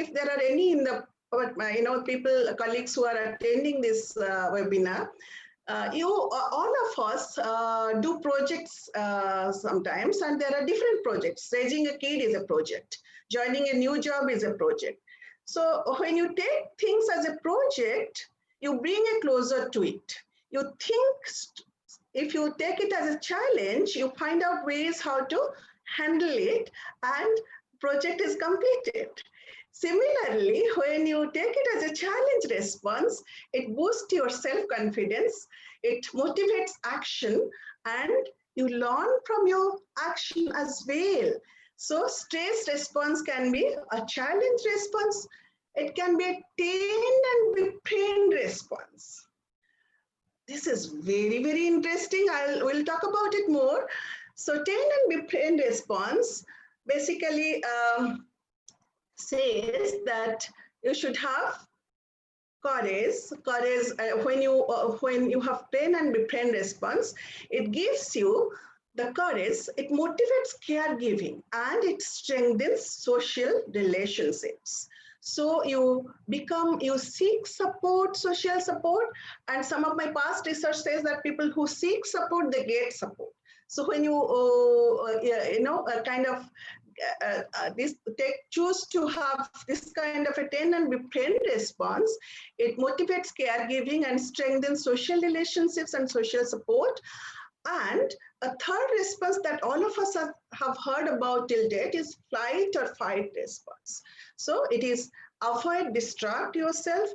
if there are any in the, people, colleagues who are attending this webinar, all of us do projects sometimes, and there are different projects. Raising a kid is a project. Joining a new job is a project. So when you take things as a project, you bring it closer to it. You think, if you take it as a challenge, you find out ways how to handle it, and project is completed. Similarly, when you take it as a challenge response, it boosts your self-confidence, it motivates action, and you learn from your action as well. So stress response can be a challenge response. It can be a tend and befriend response. This is very, very interesting. We'll talk about it more. So tend and befriend response basically says that you should have courage. When you have tend and befriend response, it gives you the courage, it motivates caregiving, and it strengthens social relationships. So you seek support, social support, and some of my past research says that people who seek support, they get support. So when you, choose to have this kind of a tend and befriend response, it motivates caregiving and strengthens social relationships and social support. And a third response that all of us have heard about till date is flight or fight response. So it is avoid, distract yourself,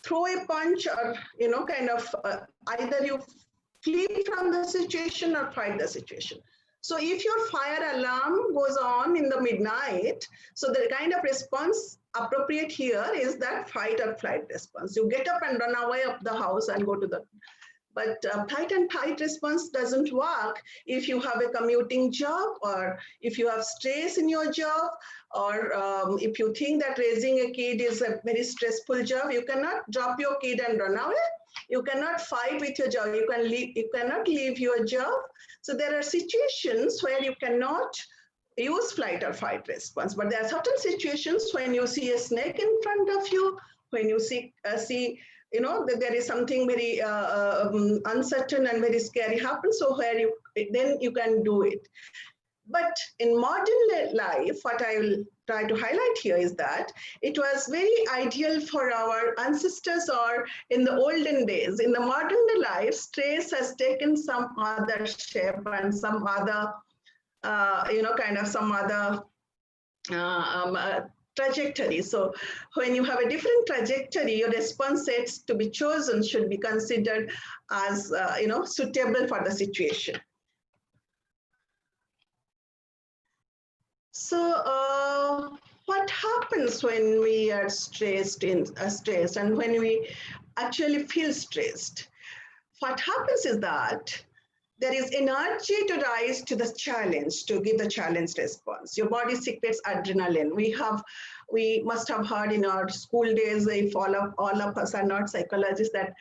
throw a punch, or either you flee from the situation or fight the situation. So if your fire alarm goes on in the midnight, so the kind of response appropriate here is that fight or flight response. You get up and run away up the house and go to the. But flight and fight response doesn't work if you have a commuting job, or if you have stress in your job, or if you think that raising a kid is a very stressful job. You cannot drop your kid and run away. You cannot fight with your job. You cannot leave your job. So there are situations where you cannot use flight or fight response. But there are certain situations when you see a snake in front of you, when you see that there is something very uncertain and very scary happens, so then you can do it. But in modern life, what I will try to highlight here is that it was very ideal for our ancestors, or in the olden days. In the modern life, stress has taken some other shape and some other, some other trajectory. So when you have a different trajectory, your response sets to be chosen should be considered as suitable for the situation. So what happens when we are stressed and when we actually feel stressed? What happens is that there is energy to rise to the challenge, to give the challenge response. Your body secretes adrenaline. We must have heard in our school days, if all of us are not psychologists, that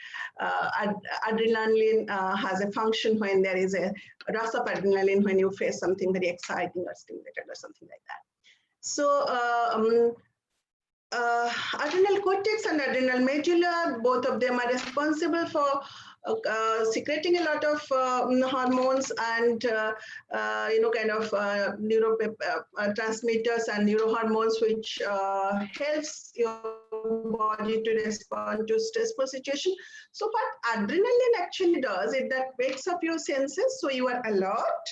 adrenaline has a function when there is a rush of adrenaline when you face something very exciting or stimulated or something like that. So adrenal cortex and adrenal medulla, both of them are responsible for secreting a lot of hormones and neurotransmitters and neurohormones, which helps your body to respond to stressful situation. So what adrenaline actually does is that wakes up your senses, so you are alert,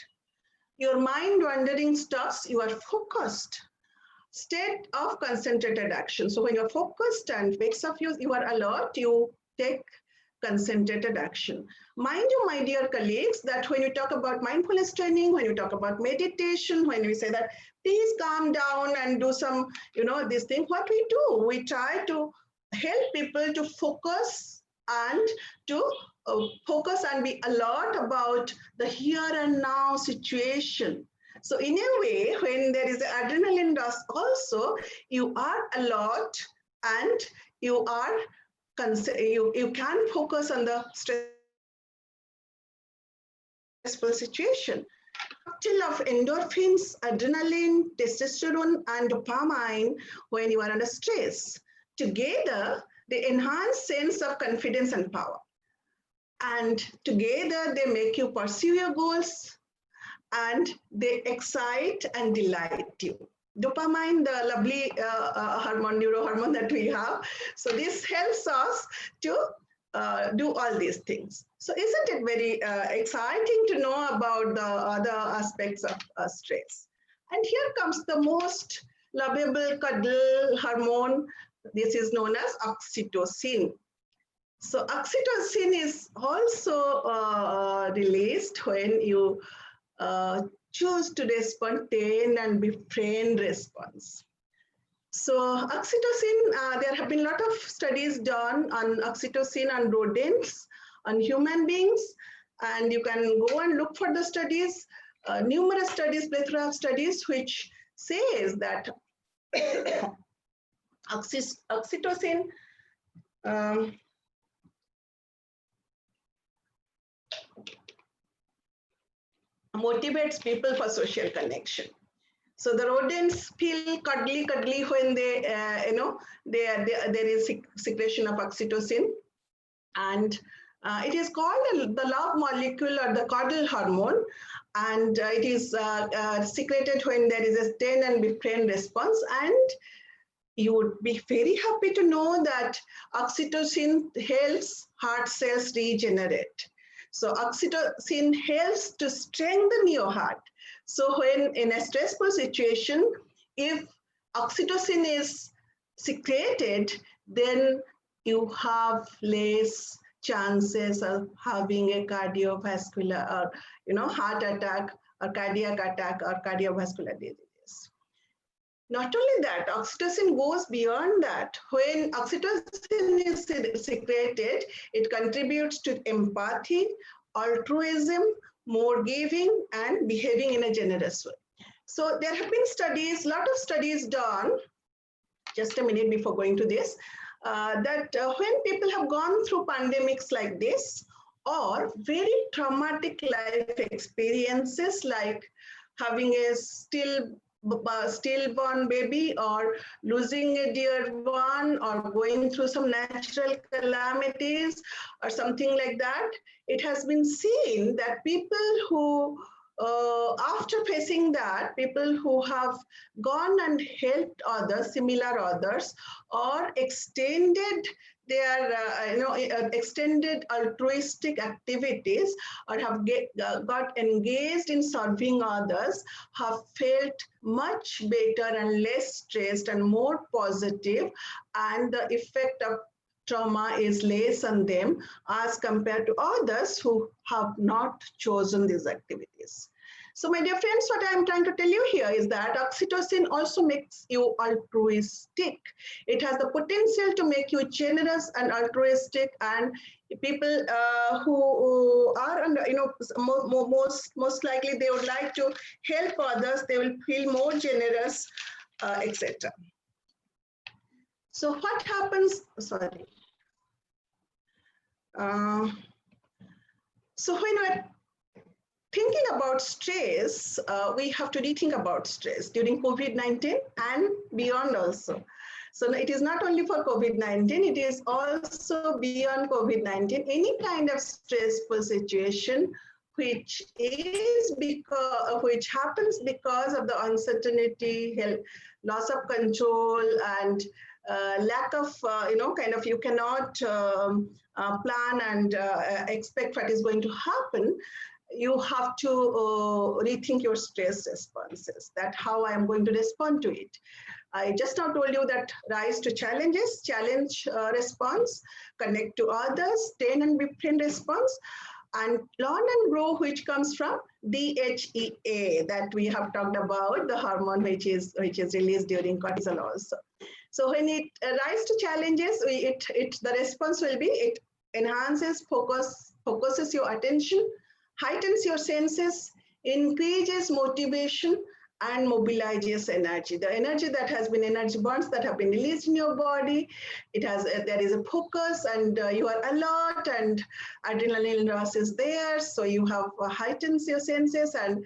your mind wandering stops, you are focused. State of concentrated action. So when you're focused and wakes up you are alert, you take concentrated action. Mind you, my dear colleagues, that when you talk about mindfulness training, when you talk about meditation, when we say that please calm down and do some, this thing, what we do, we try to help people to focus and be alert about the here and now situation. So in a way, when there is adrenaline rush also, you are alert and you can focus on the stressful situation. cocktail of endorphins, adrenaline, testosterone, and dopamine when you are under stress. Together, they enhance sense of confidence and power. And together, they make you pursue your goals and they excite and delight you. Dopamine, the lovely hormone, neurohormone that we have. So this helps us to do all these things. So isn't it very exciting to know about the other aspects of stress? And here comes the most lovable cuddle hormone. This is known as oxytocin. So oxytocin is also released when you choose to respond and befriend response. So oxytocin, there have been a lot of studies done on oxytocin on rodents, on human beings, and you can go and look for the studies, numerous studies, plethora of studies, which says that oxytocin motivates people for social connection. So the rodents feel cuddly when they, there is secretion of oxytocin, and it is called the love molecule or the cuddle hormone, and it is secreted when there is a tend and befriend response. And you would be very happy to know that oxytocin helps heart cells regenerate. So oxytocin helps to strengthen your heart. So when in a stressful situation, if oxytocin is secreted, then you have less chances of having a cardiovascular or heart attack or cardiac attack or cardiovascular disease. Not only that, oxytocin goes beyond that. When oxytocin is secreted, it contributes to empathy, altruism, more giving, and behaving in a generous way. So there have been studies, a lot of studies done, just a minute before going to this, that when people have gone through pandemics like this, or very traumatic life experiences like having a stillborn baby or losing a dear one or going through some natural calamities or something like that, it has been seen that people who after facing that, people who have gone and helped others, similar others, or extended their extended altruistic activities or have got engaged in serving others, have felt much better and less stressed and more positive, and the effect of trauma is less on them as compared to others who have not chosen these activities. So my dear friends, what I'm trying to tell you here is that oxytocin also makes you altruistic. It has the potential to make you generous and altruistic, and people who are under, most likely they would like to help others, they will feel more generous, etc. So what happens, sorry. So when we're thinking about stress, we have to rethink about stress during COVID-19 and beyond also. So it is not only for COVID-19, it is also beyond COVID-19, any kind of stressful situation which happens because of the uncertainty, loss of control, and lack of, you cannot plan and expect what is going to happen. You have to rethink your stress responses, that how I am going to respond to it. I just now told you that rise to challenges, challenge response, connect to others, train and befriend response, and learn and grow, which comes from DHEA that we have talked about, the hormone which is released during cortisol also. So when it rises to challenges, the response will be, it enhances focuses your attention, heightens your senses, increases motivation, and mobilizes energy. The energy that has been energy bonds that have been released in your body, there is a focus, and you are alert, and adrenaline rush is there. So you have heightened your senses, and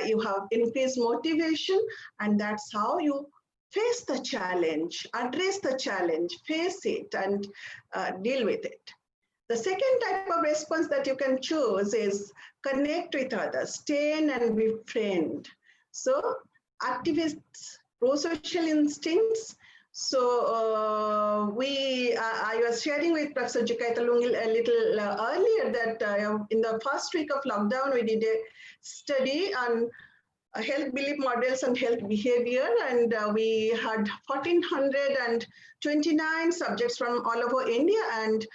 you have increased motivation, and that's how you face the challenge, address the challenge, face it, and deal with it. The second type of response that you can choose is connect with others, stay and befriend. So activists, pro-social instincts. So I was sharing with Professor Jukaitalung a little earlier that in the first week of lockdown, we did a study on health belief models and health behavior, and we had 1,429 subjects from all over India, and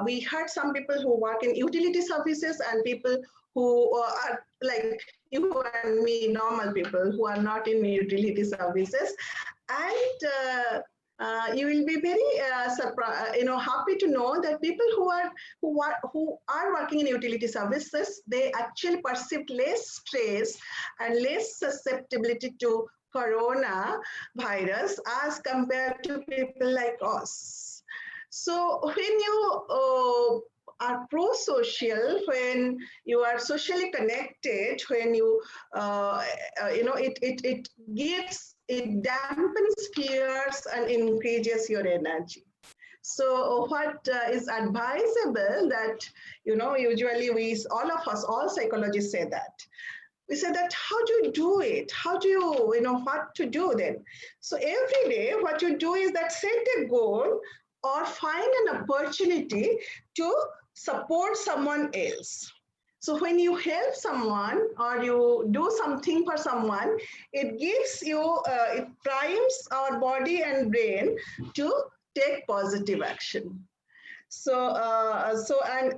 we had some people who work in utility services and people who are like you and me, normal people who are not in utility services, and you will be very happy to know that people who are working in utility services, they actually perceive less stress and less susceptibility to corona virus as compared to people like us. So when you are pro-social, when you are socially connected, when you it dampens fears and increases your energy. So what is advisable that, usually all of us, all psychologists say that. We say that, how do you do it? How do you, what to do then? So every day, what you do is that set a goal or find an opportunity to support someone else. So when you help someone or you do something for someone, it gives you, it primes our body and brain to take positive action. So, and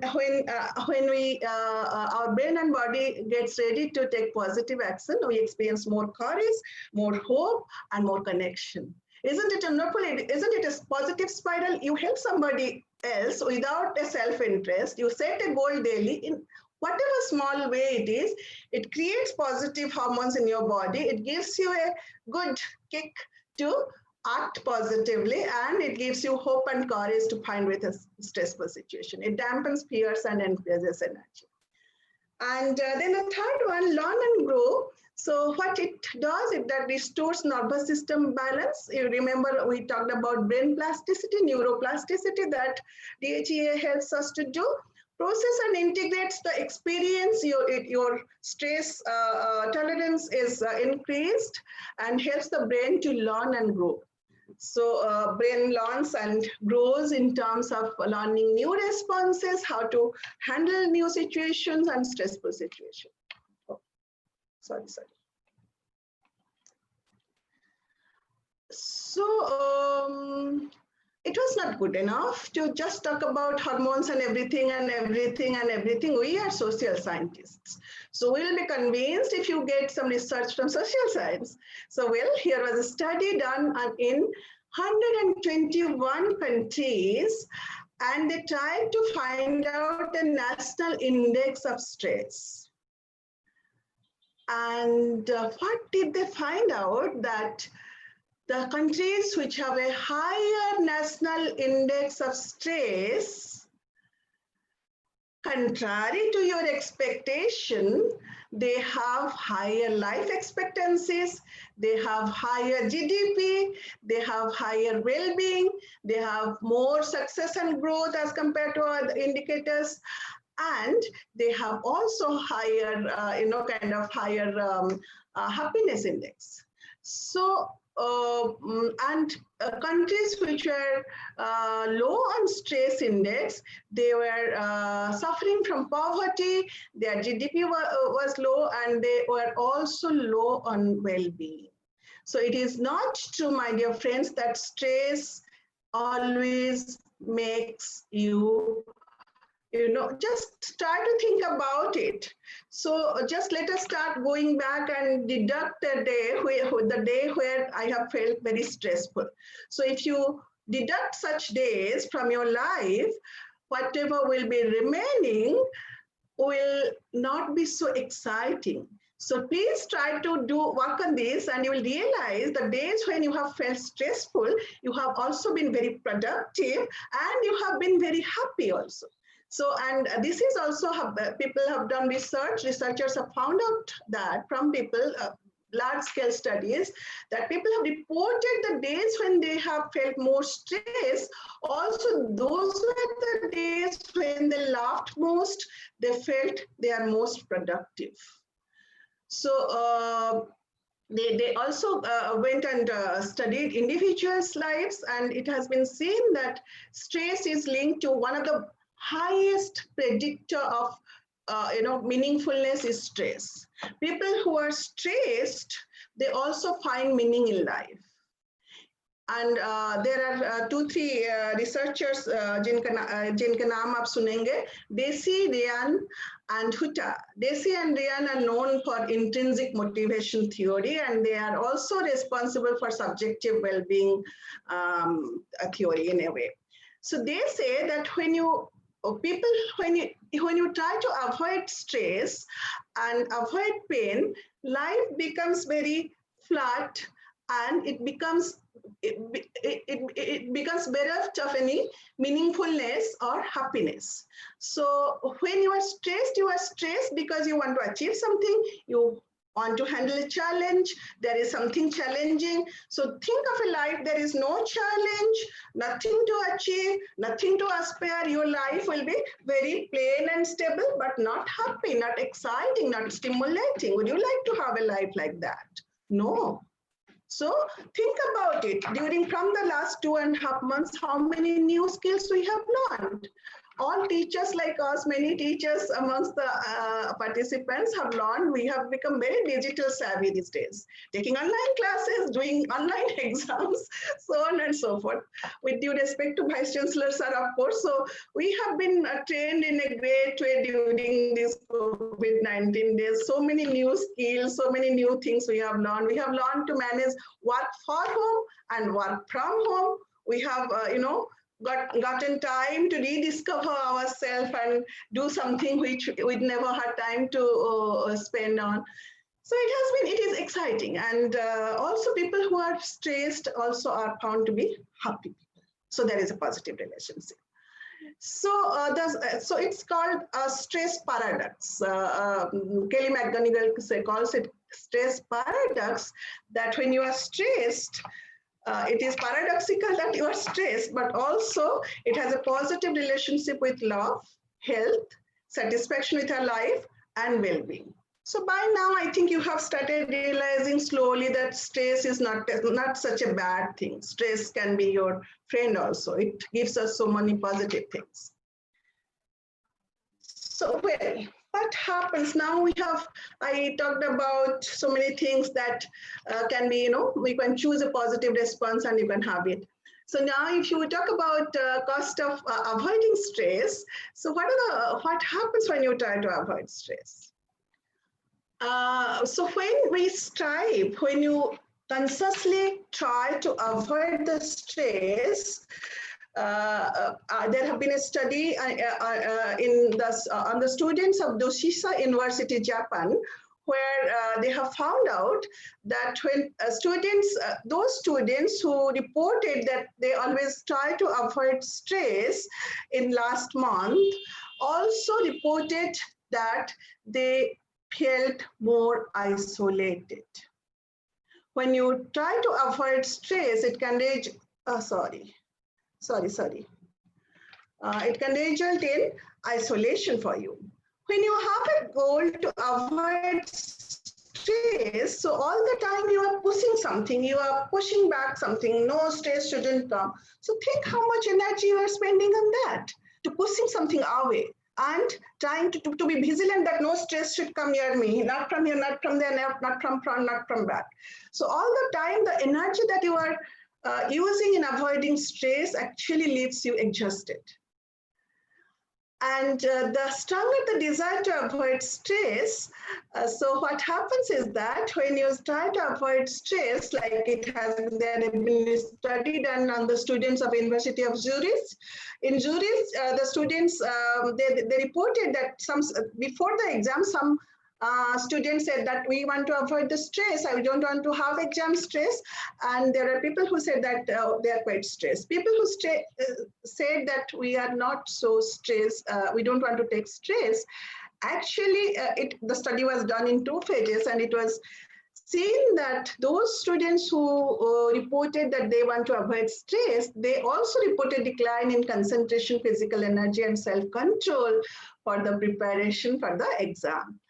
when we our brain and body gets ready to take positive action, we experience more courage, more hope, and more connection. Isn't it wonderful? Isn't it a positive spiral? You help somebody else without a self-interest. You set a goal daily in whatever small way it is. It creates positive hormones in your body. It gives you a good kick to act positively, and it gives you hope and courage to find with a stressful situation. It dampens fears and increases energy. And then the third one, learn and grow. So what it does is that restores nervous system balance. You remember we talked about brain plasticity, neuroplasticity that DHEA helps us to do. Process and integrates the experience, your stress tolerance is increased and helps the brain to learn and grow. So brain learns and grows in terms of learning new responses, how to handle new situations and stressful situations. Oh, sorry. So it was not good enough to just talk about hormones and everything. We are social scientists. So we'll be convinced if you get some research from social science. So well, here was a study done in 121 countries, and they tried to find out the national index of stress. And what did they find out? That the countries which have a higher national index of stress, contrary to your expectation, they have higher life expectancies, they have higher GDP, they have higher well-being, they have more success and growth as compared to other indicators, and they have also higher, higher happiness index. So, countries which were low on stress index, they were suffering from poverty, their GDP was low, and they were also low on well-being. So it is not true, my dear friends, that stress always makes you, just try to think about it. So just let us start going back and deduct the day where I have felt very stressful. So if you deduct such days from your life, whatever will be remaining will not be so exciting. So please try to work on this, and you will realize the days when you have felt stressful, you have also been very productive and you have been very happy also. So, and this is also people have done research. Researchers have found out that from people, large scale studies, that people have reported the days when they have felt more stress. Also, those were the days when they laughed most, they felt they are most productive. So they also went and studied individuals' lives, and it has been seen that stress is linked to one of the highest predictor of meaningfulness is stress. People who are stressed, they also find meaning in life. And there are 2-3 researchers, जिनका नाम आप सुनेंगे, Desi, Ryan, and Huta. Desi and Ryan are known for intrinsic motivation theory, and they are also responsible for subjective well-being theory in a way. So they say that when you try to avoid stress and avoid pain, life becomes very flat, and it becomes bereft of any meaningfulness or happiness. So when you are stressed because you want to achieve something, you want to handle a challenge, there is something challenging. So think of a life there is no challenge, nothing to achieve, nothing to aspire. Your life will be very plain and stable, but not happy, not exciting, not stimulating. Would you like to have a life like that? No. So think about it. From the last 2.5 months, how many new skills we have learned? All teachers like us, many teachers amongst the participants have learned. We have become very digital savvy these days, taking online classes, doing online exams, so on and so forth. With due respect to Vice Chancellor sir, of course. So we have been trained in a great way during these COVID-19 days. So many new skills, so many new things we have learned. We have learned to manage work for home and work from home. We have, gotten time to rediscover ourselves and do something which we'd never had time to spend on. So it is exciting. And also people who are stressed also are found to be happy people. So there is a positive relationship. So so it's called a stress paradox. Kelly McGonigal calls it stress paradox, that when you are stressed, it is paradoxical that you are stressed, but also it has a positive relationship with love, health, satisfaction with our life, and well-being. So by now, I think you have started realizing slowly that stress is not such a bad thing. Stress can be your friend also. It gives us so many positive things. So, well, what happens now? I talked about so many things that can be, we can choose a positive response and you can have it. So now if you talk about cost of avoiding stress, so what happens when you try to avoid stress? So when you consciously try to avoid the stress, there have been a study on the students of Doshisha University, Japan, where they have found out that when those students who reported that they always try to avoid stress in last month, also reported that they felt more isolated. When you try to avoid stress, it can range, it can result in isolation for you. When you have a goal to avoid stress, so all the time you are pushing something, you are pushing back something, no, stress shouldn't come. So think how much energy you are spending on that, to pushing something away and trying to be vigilant that no stress should come near me, not from here, not from there, not from front, not from back. So all the time, the energy that you are using in avoiding stress actually leaves you exhausted. And the stronger the desire to avoid stress, so what happens is that when you try to avoid stress, like there have been a study done on the students of University of Zurich. In Zurich, the students, they reported that before the exam, some Students said that we want to avoid the stress. I don't want to have exam stress. And there are people who said that they are quite stressed. People who said that we are not so stressed, we don't want to take stress. Actually, the study was done in 2 phases, and it was seen that those students who reported that they want to avoid stress, they also reported decline in concentration, physical energy, and self-control for the preparation for the exam.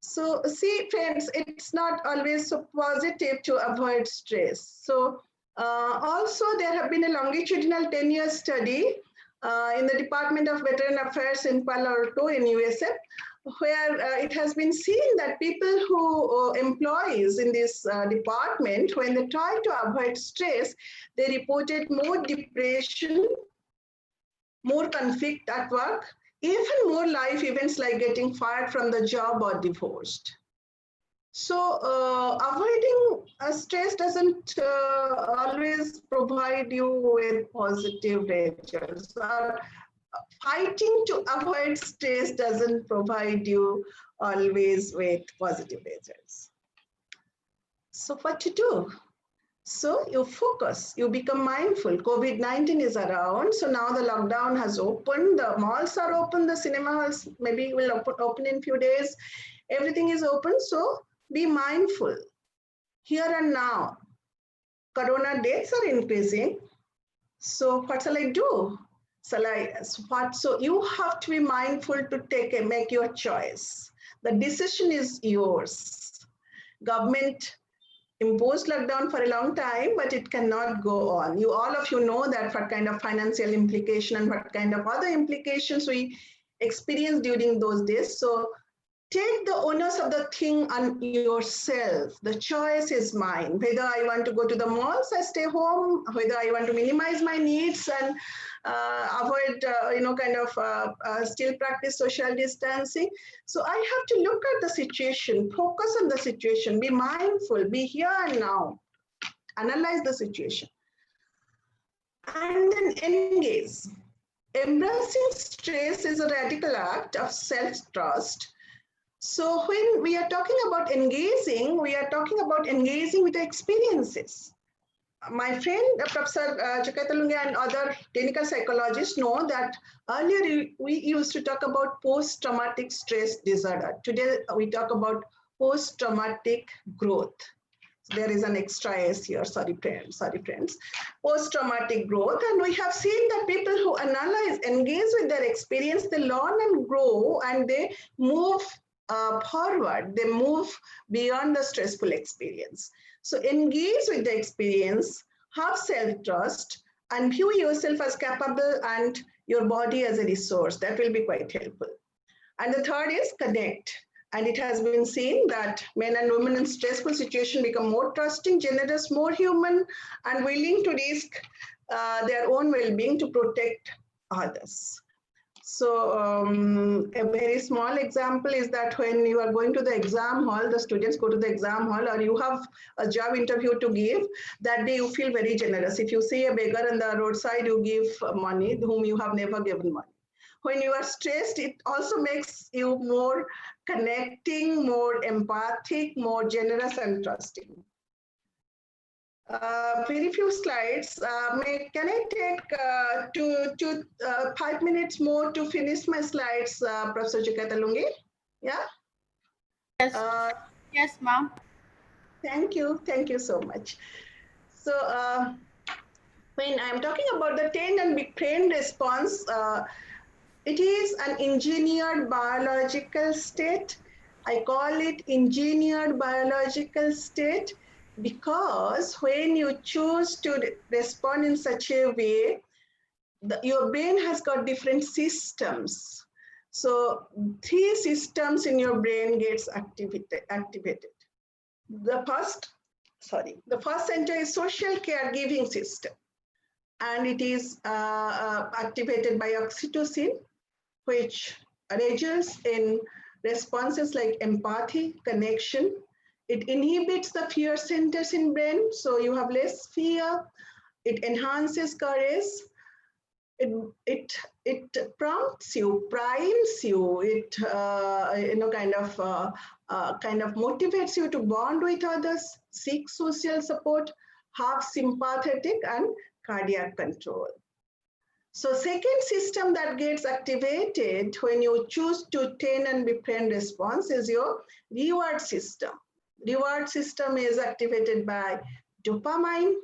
So see, friends, it's not always so positive to avoid stress. So also there have been a longitudinal 10-year study in the Department of Veteran Affairs in Palo Alto in USA, where it has been seen that people who employees in this department, when they try to avoid stress, they reported more depression, more conflict at work, even more life events like getting fired from the job or divorced. So avoiding stress doesn't always provide you with positive results. Fighting to avoid stress doesn't provide you always with positive results. So what to do? So you focus, you become mindful. COVID-19 is around. So now the lockdown has opened, the malls are open, the cinema halls maybe will open in few days. Everything is open. So be mindful here and now. Corona deaths are increasing. So what shall I do? So you have to be mindful to make your choice. The decision is yours. Government imposed lockdown for a long time, but it cannot go on. All of you know that what kind of financial implication and what kind of other implications we experienced during those days. So take the onus of the thing on yourself. The choice is mine. Whether I want to go to the malls, I stay home. Whether I want to minimize my needs and avoid, still practice social distancing. So I have to look at the situation, focus on the situation, be mindful, be here and now, analyze the situation, and then engage. Embracing stress is a radical act of self-trust. So when we are talking about engaging, we are talking about engaging with the experiences. My friend, Professor Chakatalungi and other clinical psychologists know that earlier we used to talk about post-traumatic stress disorder. Today we talk about post-traumatic growth. There is an extra S here, sorry friends. Post-traumatic growth, and we have seen that people who analyze, engage with their experience, they learn and grow, and they move forward, they move beyond the stressful experience. So engage with the experience, have self-trust, and view yourself as capable and your body as a resource. That will be quite helpful. And the third is connect. And it has been seen that men and women in stressful situations become more trusting, generous, more human, and willing to risk their own well-being to protect others. So a very small example is that when you are going to the exam hall, the students go to the exam hall, or you have a job interview to give, that day you feel very generous. If you see a beggar on the roadside, you give money whom you have never given money. When you are stressed, it also makes you more connecting, more empathic, more generous and trusting. Very few slides. Can I take 5 minutes more to finish my slides, Professor Chikatalungi? Yeah? Yes, yes, ma'am. Thank you so much. So when I'm talking about the trained and trained response, it is an engineered biological state. I call it engineered biological state because when you choose to respond in such a way, your brain has got different systems. So 3 systems in your brain gets activated. The first center is social caregiving system, and it is activated by oxytocin, which results in responses like empathy, connection. It inhibits the fear centers in brain, so you have less fear. It enhances courage. It prompts you, primes you. It kind of motivates you to bond with others, seek social support, have sympathetic and cardiac control. So second system that gets activated when you choose to tend and befriend response is your reward system. Reward system is activated by dopamine.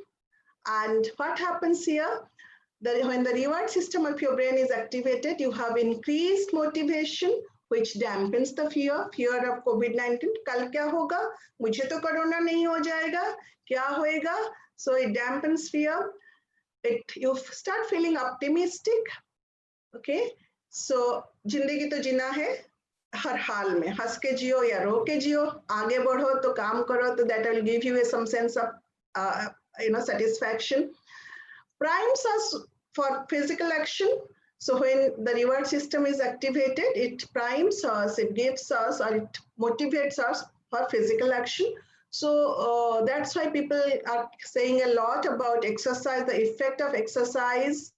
And what happens here? When the reward system of your brain is activated, you have increased motivation, which dampens the fear of COVID-19. कल क्या होगा? मुझे तो corona नहीं हो जाएगा, क्या होएगा? So it dampens fear. You start feeling optimistic. Okay, so जिंदगी तो जीना है हर हाल में, हंस के जियो या रो के जियो, आगे बढ़ो तो काम करो, तो that will give you some sense of satisfaction. Primes us for physical action. So when the reward system is activated, it primes us, it gives us, or it motivates us for physical action. So that's why people are saying a lot about exercise, the effect of exercise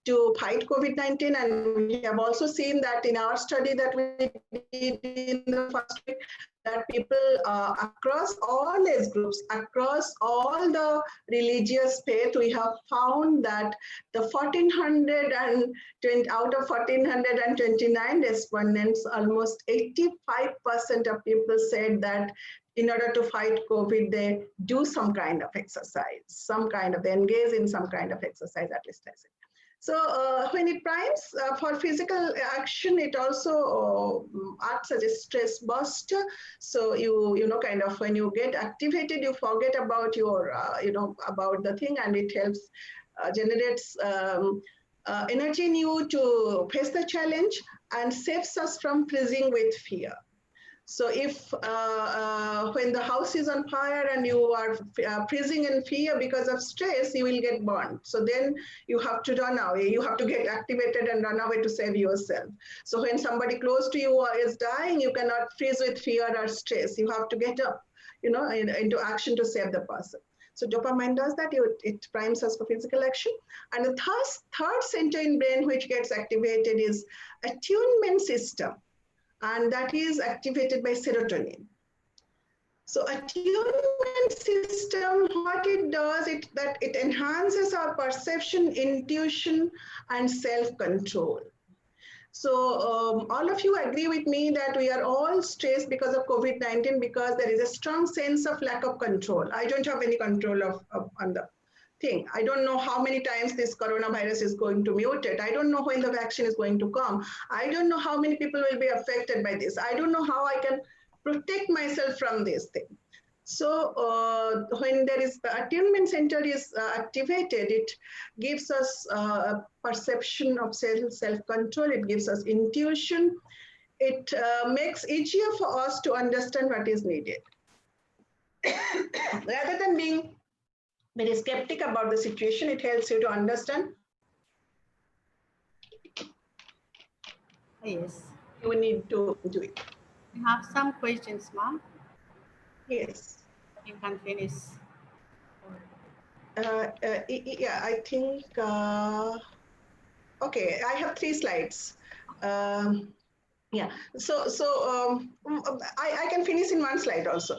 to fight COVID-19. And we have also seen that in our study that we did in the first week, that people across all age groups, across all the religious faith, we have found that the 1420 out of 1429 respondents, almost 85% of people said that in order to fight COVID, they do some kind of exercise, they engage in some kind of exercise, at least I say. So when it primes for physical action, it also acts as a stress buster. So you know, kind of when you get activated, you forget about your, about the thing, and it helps generates energy in you to face the challenge and saves us from freezing with fear. So if when the house is on fire and you are freezing in fear because of stress, you will get burned. So then you have to run away. You have to get activated and run away to save yourself. So when somebody close to you is dying, you cannot freeze with fear or stress. You have to get up, into action to save the person. So dopamine does that. It primes us for physical action. And the third center in brain which gets activated is attunement system. And that is activated by serotonin. So attunement system, what it does, it enhances our perception, intuition, and self-control. So all of you agree with me that we are all stressed because of COVID-19 because there is a strong sense of lack of control. I don't have any control on the thing. I don't know how many times this coronavirus is going to mutate. I don't know when the vaccine is going to come. I don't know how many people will be affected by this. I don't know how I can protect myself from this thing. So when there is the attunement center is activated, it gives us a perception of self-control. It gives us intuition. It makes easier for us to understand what is needed. Rather than being very skeptic about the situation, it helps you to understand. Yes. You need to do it. We have some questions, ma'am. Yes. You can finish. Yeah, I think, okay, I have 3 slides. Yeah, so I can finish in 1 slide also.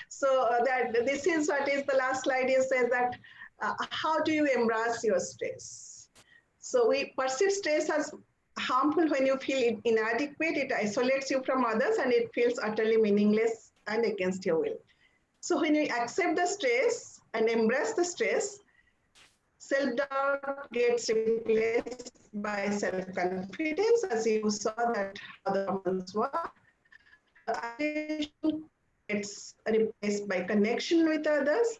So that this is what is the last slide is says that how do you embrace your stress? So we perceive stress as harmful when you feel inadequate, it isolates you from others, and it feels utterly meaningless and against your will. So when you accept the stress and embrace the stress, self-doubt gets replaced by self-confidence, as you saw that how the hormones work. Isolation gets replaced by connection with others,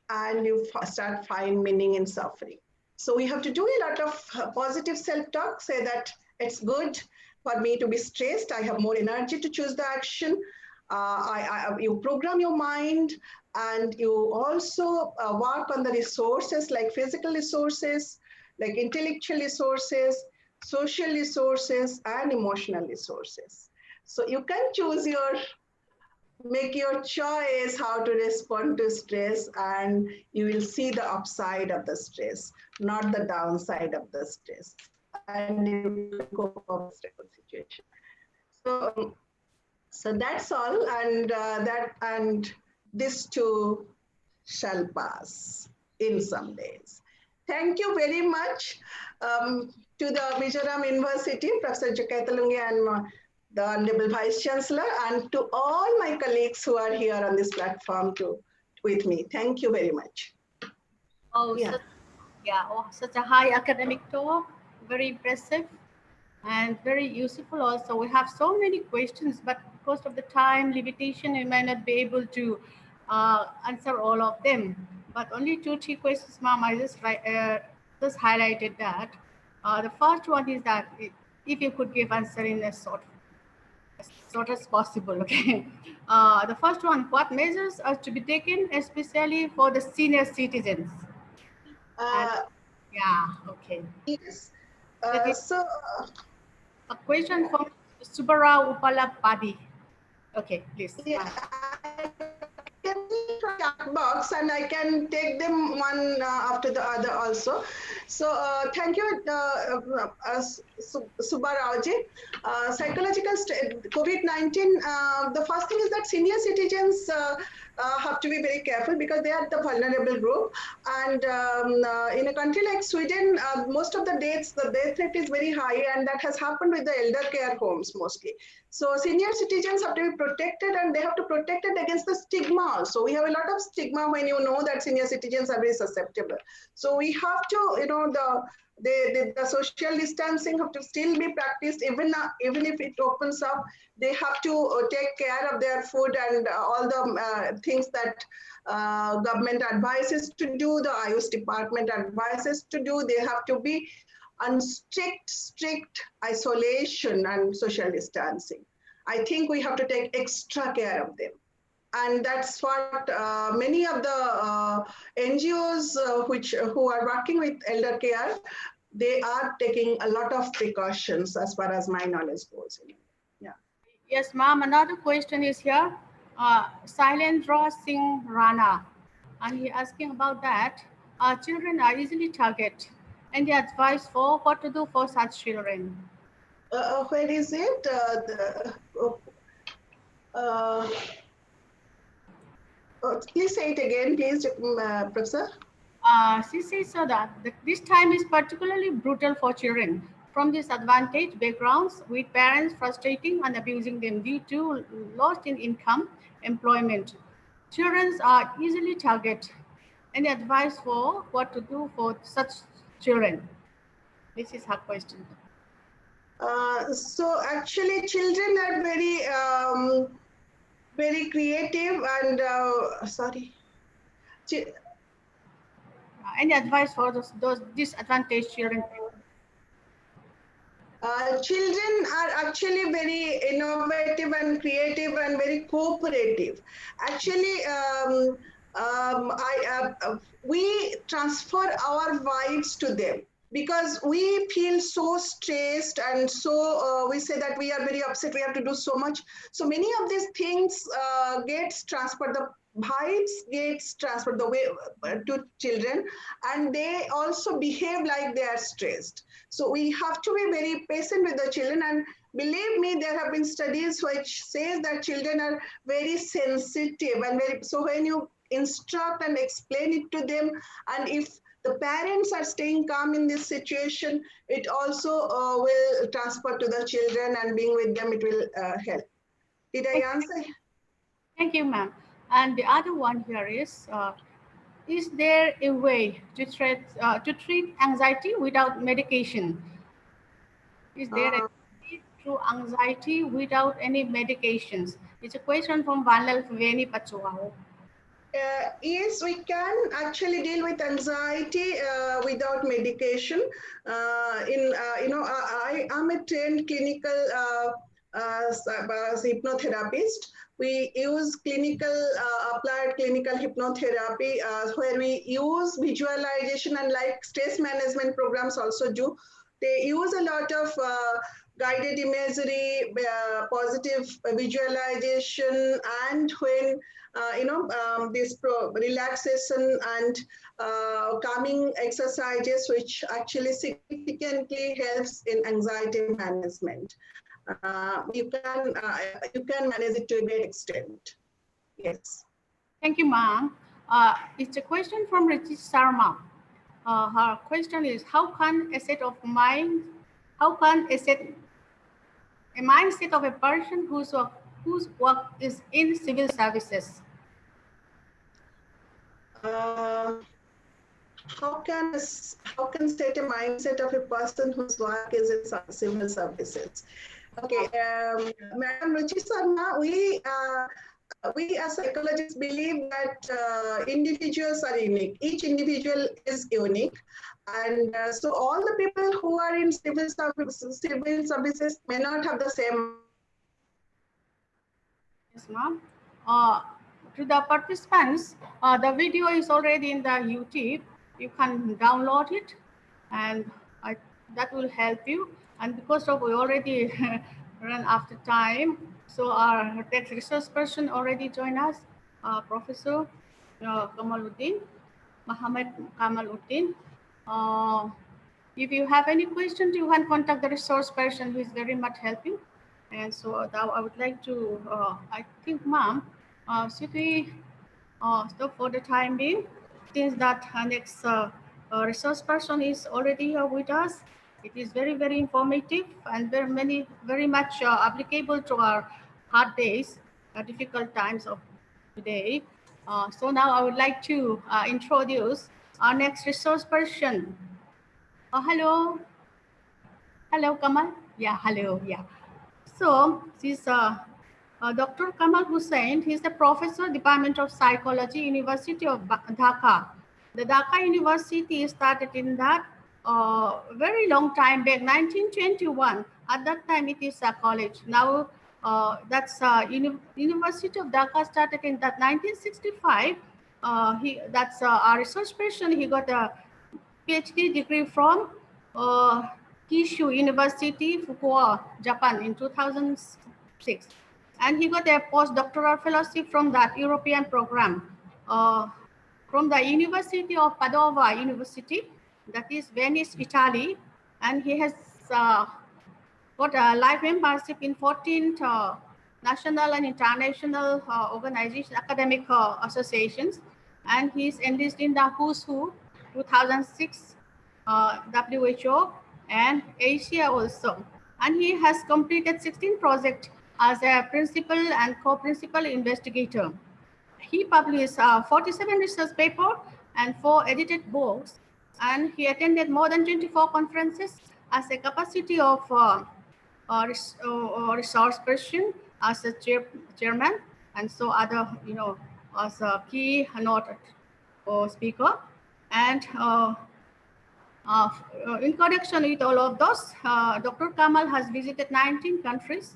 and you start find meaning in suffering. So we have to do a lot of positive self-talk, say that it's good for me to be stressed. I have more energy to choose the action. You program your mind, and you also work on the resources like physical resources, like intellectual resources, social resources, and emotional resources. So you can choose make your choice how to respond to stress, and you will see the upside of the stress, not the downside of the stress, and you will cope with the situation. So So that's all, and this too shall pass in some days. Thank you very much to the Mizoram University, Professor Jakaitalungi and the Honorable Vice Chancellor, and to all my colleagues who are here on this platform with me. Thank you very much. Oh, Yeah. such a high academic talk, very impressive and very useful also. We have so many questions, but because of the time limitation, we might not be able to answer all of them. But only 2-3 questions, ma'am. I just highlighted that. The first one is that if you could give answer in as short as possible, okay? The first one, what measures are to be taken, especially for the senior citizens? And yeah, okay. Yes. That is So a question from Subara Upalapadi. Okay, please. yeah, I can see from chat box and I can take them one after the other also. So thank you, Subaraoji. Psychological COVID-19. The first thing is that senior citizens have to be very careful because they are the vulnerable group. And in a country like Sweden, most of the death rate is very high, and that has happened with the elder care homes mostly. So senior citizens have to be protected, and they have to protect it against the stigma. So we have a lot of stigma when you know that senior citizens are very susceptible. So we have to, the social distancing have to still be practiced even if it opens up. They have to take care of their food and all the things that government advises to do, the IOS department advises to do. They have to be on strict isolation and social distancing. I think we have to take extra care of them. And that's what many of the NGOs who are working with elder care, they are taking a lot of precautions as far as my knowledge goes. Yeah. Yes, ma'am. Another question is here. Sailendra Singh Rana, and he asking about that. Children are easily targeted, and the advice for what to do for such children. Where is it? Please say it again, please, Professor. She says so that this time is particularly brutal for children from disadvantaged backgrounds, with parents frustrating and abusing them due to loss in income, employment. Children are easily targeted. Any advice for what to do for such children? This is her question. So actually, children are very creative and sorry. Any advice for those disadvantaged children? Children are actually very innovative and creative and very cooperative. Actually, we transfer our vibes to them because we feel so stressed and so we say that we are very upset, we have to do so much. So many of these things gets transferred, the vibes gets transferred the way to children, and they also behave like they are stressed. So we have to be very patient with the children, and believe me, there have been studies which says that children are very sensitive and very, so when you instruct and explain it to them, and if the parents are staying calm in this situation, it also will transfer to the children, and being with them, it will help. Did I answer? Thank you, ma'am. And the other one here is there a way to treat anxiety without medication? Is there a Uh, way through anxiety without any medications? It's a question from Vanlal Veni Pachuao. Yes, we can actually deal with anxiety without medication. I am a trained clinical hypnotherapist. We use applied clinical hypnotherapy where we use visualization, and like stress management programs also do. They use a lot of guided imagery, positive visualization, and when this relaxation and calming exercises, which actually significantly helps in anxiety management. you can manage it to a great extent. Yes. Thank you, ma'am. It's a question from Richi Sharma. Her question is, how can a mindset of a person whose work is in civil services? How can set a mindset of a person whose work is in civil services? Okay, Madam Ruchi Sarma, we as psychologists believe that individuals are unique. Each individual is unique. And so all the people who are in civil services may not have the same. Yes, ma'am. To the participants, the video is already in the YouTube. You can download it, and that will help you. And because of we already run after time, so our text resource person already joined us, Professor Kamaluddin, Muhammad Kamaluddin. If you have any questions, you can contact the resource person who is very much helping. And so now I would like to, I think, ma'am, should we stop for the time being? Since that next resource person is already here with us, it is very, very informative and very much applicable to our hard days, difficult times of today. So now I would like to introduce our next resource person. Hello. Hello, Kamal. Yeah, hello. Yeah. So this Dr. Kamal Hussain. He's the professor, Department of Psychology, University of Dhaka. The Dhaka University started in that very long time back, 1921. At that time, it is a college. Now, that's University of Dhaka started in that 1965. That's our research person. He got a PhD degree from Kyushu University, Fukuoka, Japan in 2006. And he got a postdoctoral fellowship from that European program from the University of Padova University, that is Venice, Italy. And he has got a life membership in 14 national and international organizations, academic associations. And he's enlisted in the Who's Who 2006 WHO and Asia also. And he has completed 16 projects as a principal and co-principal investigator. He published 47 research papers and 4 edited books, and he attended more than 24 conferences as a capacity of resource person, as a chairman, and so other, as a key note speaker. And in connection with all of those, Dr. Kamal has visited 19 countries,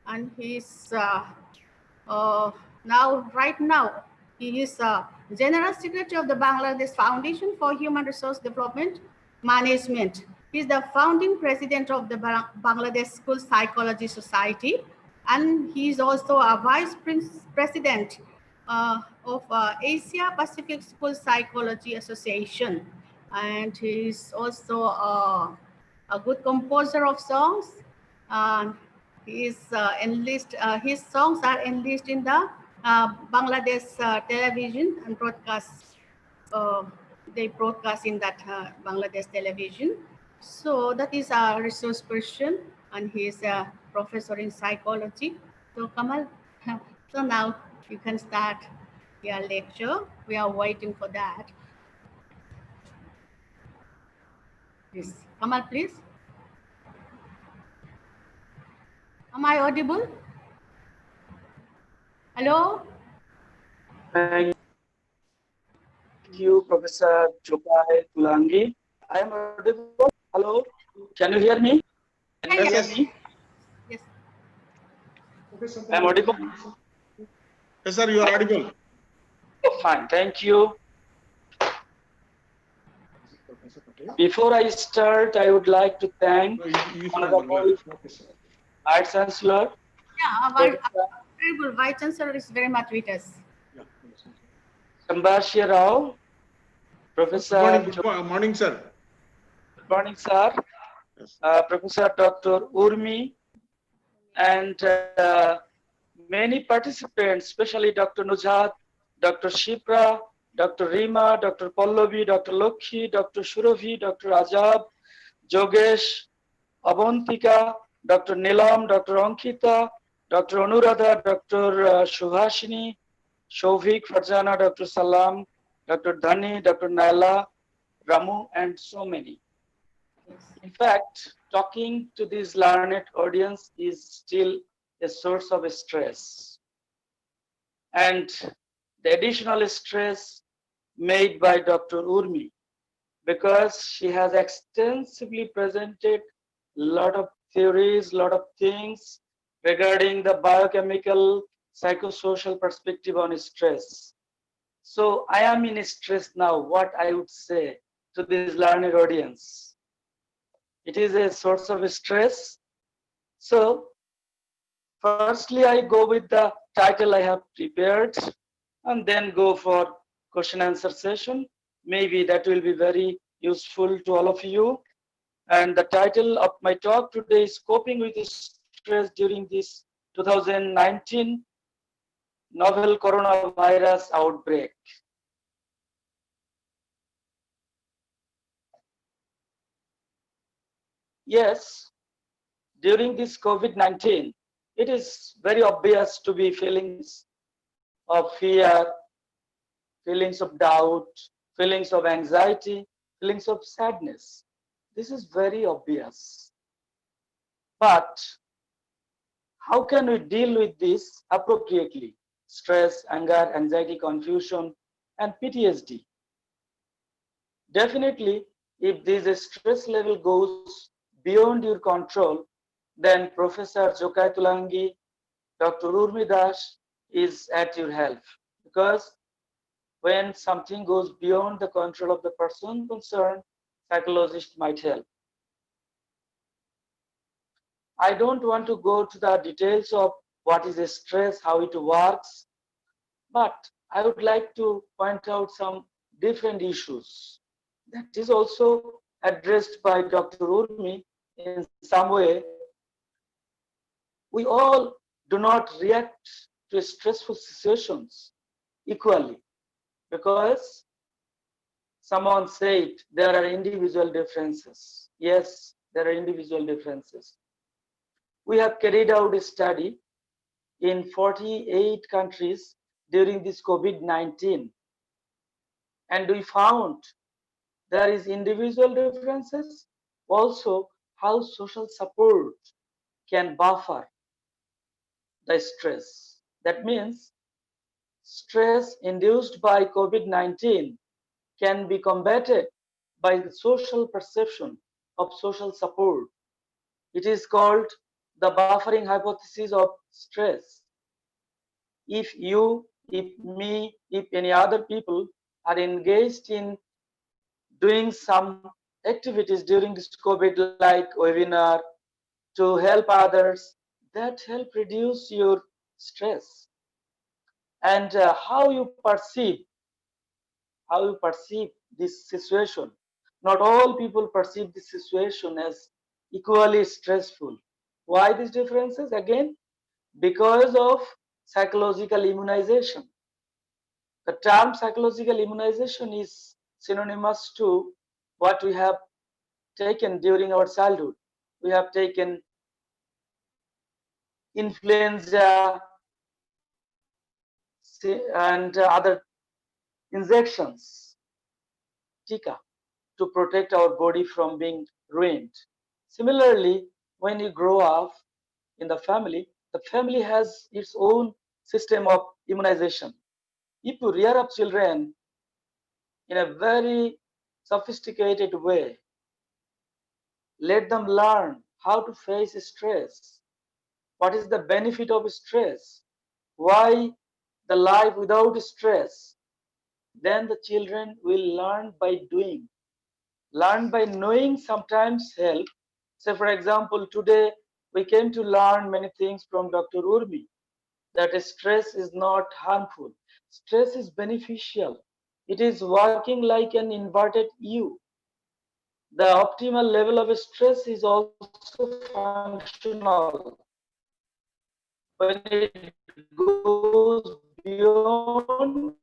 and he's right now, he is General Secretary of the Bangladesh Foundation for Human Resource Development Management. He's the founding president of the Bangladesh School Psychology Society, and he's also a vice president of Asia Pacific School Psychology Association. And he's also a good composer of songs. His songs are enlisted in the Bangladesh television and broadcast. They broadcast in that Bangladesh television. So that is our resource person, and he is a professor in psychology. So Kamal, so now you can start your lecture. We are waiting for that. Yes, Kamal, please. Am I audible? Hello? Thank you, Professor Chupai Tulangi. I am audible. Hello, can you hear me? Can you hear me? Yes. I am audible. Yes, sir, you are audible. Oh, fine, thank you. Before I start, I would like to thank Honorable Vice Chancellor. Yeah, our Honorable Vice Chancellor is very much with us. Sambashya Rao, Professor. Good morning, sir. Good morning, sir. Yes. Professor Dr. Urmi and many participants, especially Dr. Nujhat, Dr. Shipra, Dr. Rima, Dr. Pallavi, Dr. Lokhi, Dr. Suravhi, Dr. Ajab, Jogesh, Avantika, Dr. Nilam, Dr. Ankita, Dr. Anuradha, Dr. Subhashini, Shovik, Farjana, Dr. Salam, Dr. Dhani, Dr. Naila, Ramu, and so many. Yes. In fact, talking to this learned audience is still a source of stress. And the additional stress made by Dr. Urmi, because she has extensively presented a lot of theories, a lot of things regarding the biochemical, psychosocial perspective on stress. So I am in stress now, what I would say to this learned audience. It is a source of stress. So firstly, I go with the title I have prepared and then go for question answer session. Maybe that will be very useful to all of you. And the title of my talk today is Coping with Stress During this 2019 Novel Coronavirus Outbreak. Yes, during this COVID-19, it is very obvious to be feelings of fear, feelings of doubt, feelings of anxiety, feelings of sadness. This is very obvious. But how can we deal with this appropriately? Stress, anger, anxiety, confusion, and PTSD. Definitely, if this stress level goes beyond your control, then Professor Jokai Tulangi, Dr. Urmi Das is at your help. Because when something goes beyond the control of the person concerned, psychologist might help. I don't want to go to the details of what is stress, how it works, but I would like to point out some different issues that is also addressed by Dr. Urmi in some way. We all do not react to stressful situations equally because someone said there are individual differences. Yes, there are individual differences. We have carried out a study in 48 countries during this COVID-19, and we found there is individual differences, also how social support can buffer the stress. That means stress induced by COVID-19 can be combated by the social perception of social support. It is called the buffering hypothesis of stress. If you, if me, if any other people are engaged in doing some activities during this COVID, like webinar, to help others, that help reduce your stress. And how you perceive this situation. Not all people perceive this situation as equally stressful. Why these differences? Again, because of psychological immunization. The term psychological immunization is synonymous to what we have taken during our childhood. We have taken influenza and other injections, tika, to protect our body from being ruined. Similarly, when you grow up in the family has its own system of immunization. If you rear up children in a very sophisticated way, let them learn how to face stress. What is the benefit of stress? Why the life without stress? Then the children will learn by doing. Learn by knowing sometimes help. Say, for example, today we came to learn many things from Dr. Urmi, that stress is not harmful. Stress is beneficial. It is working like an inverted U. The optimal level of stress is also functional. when it goes beyond,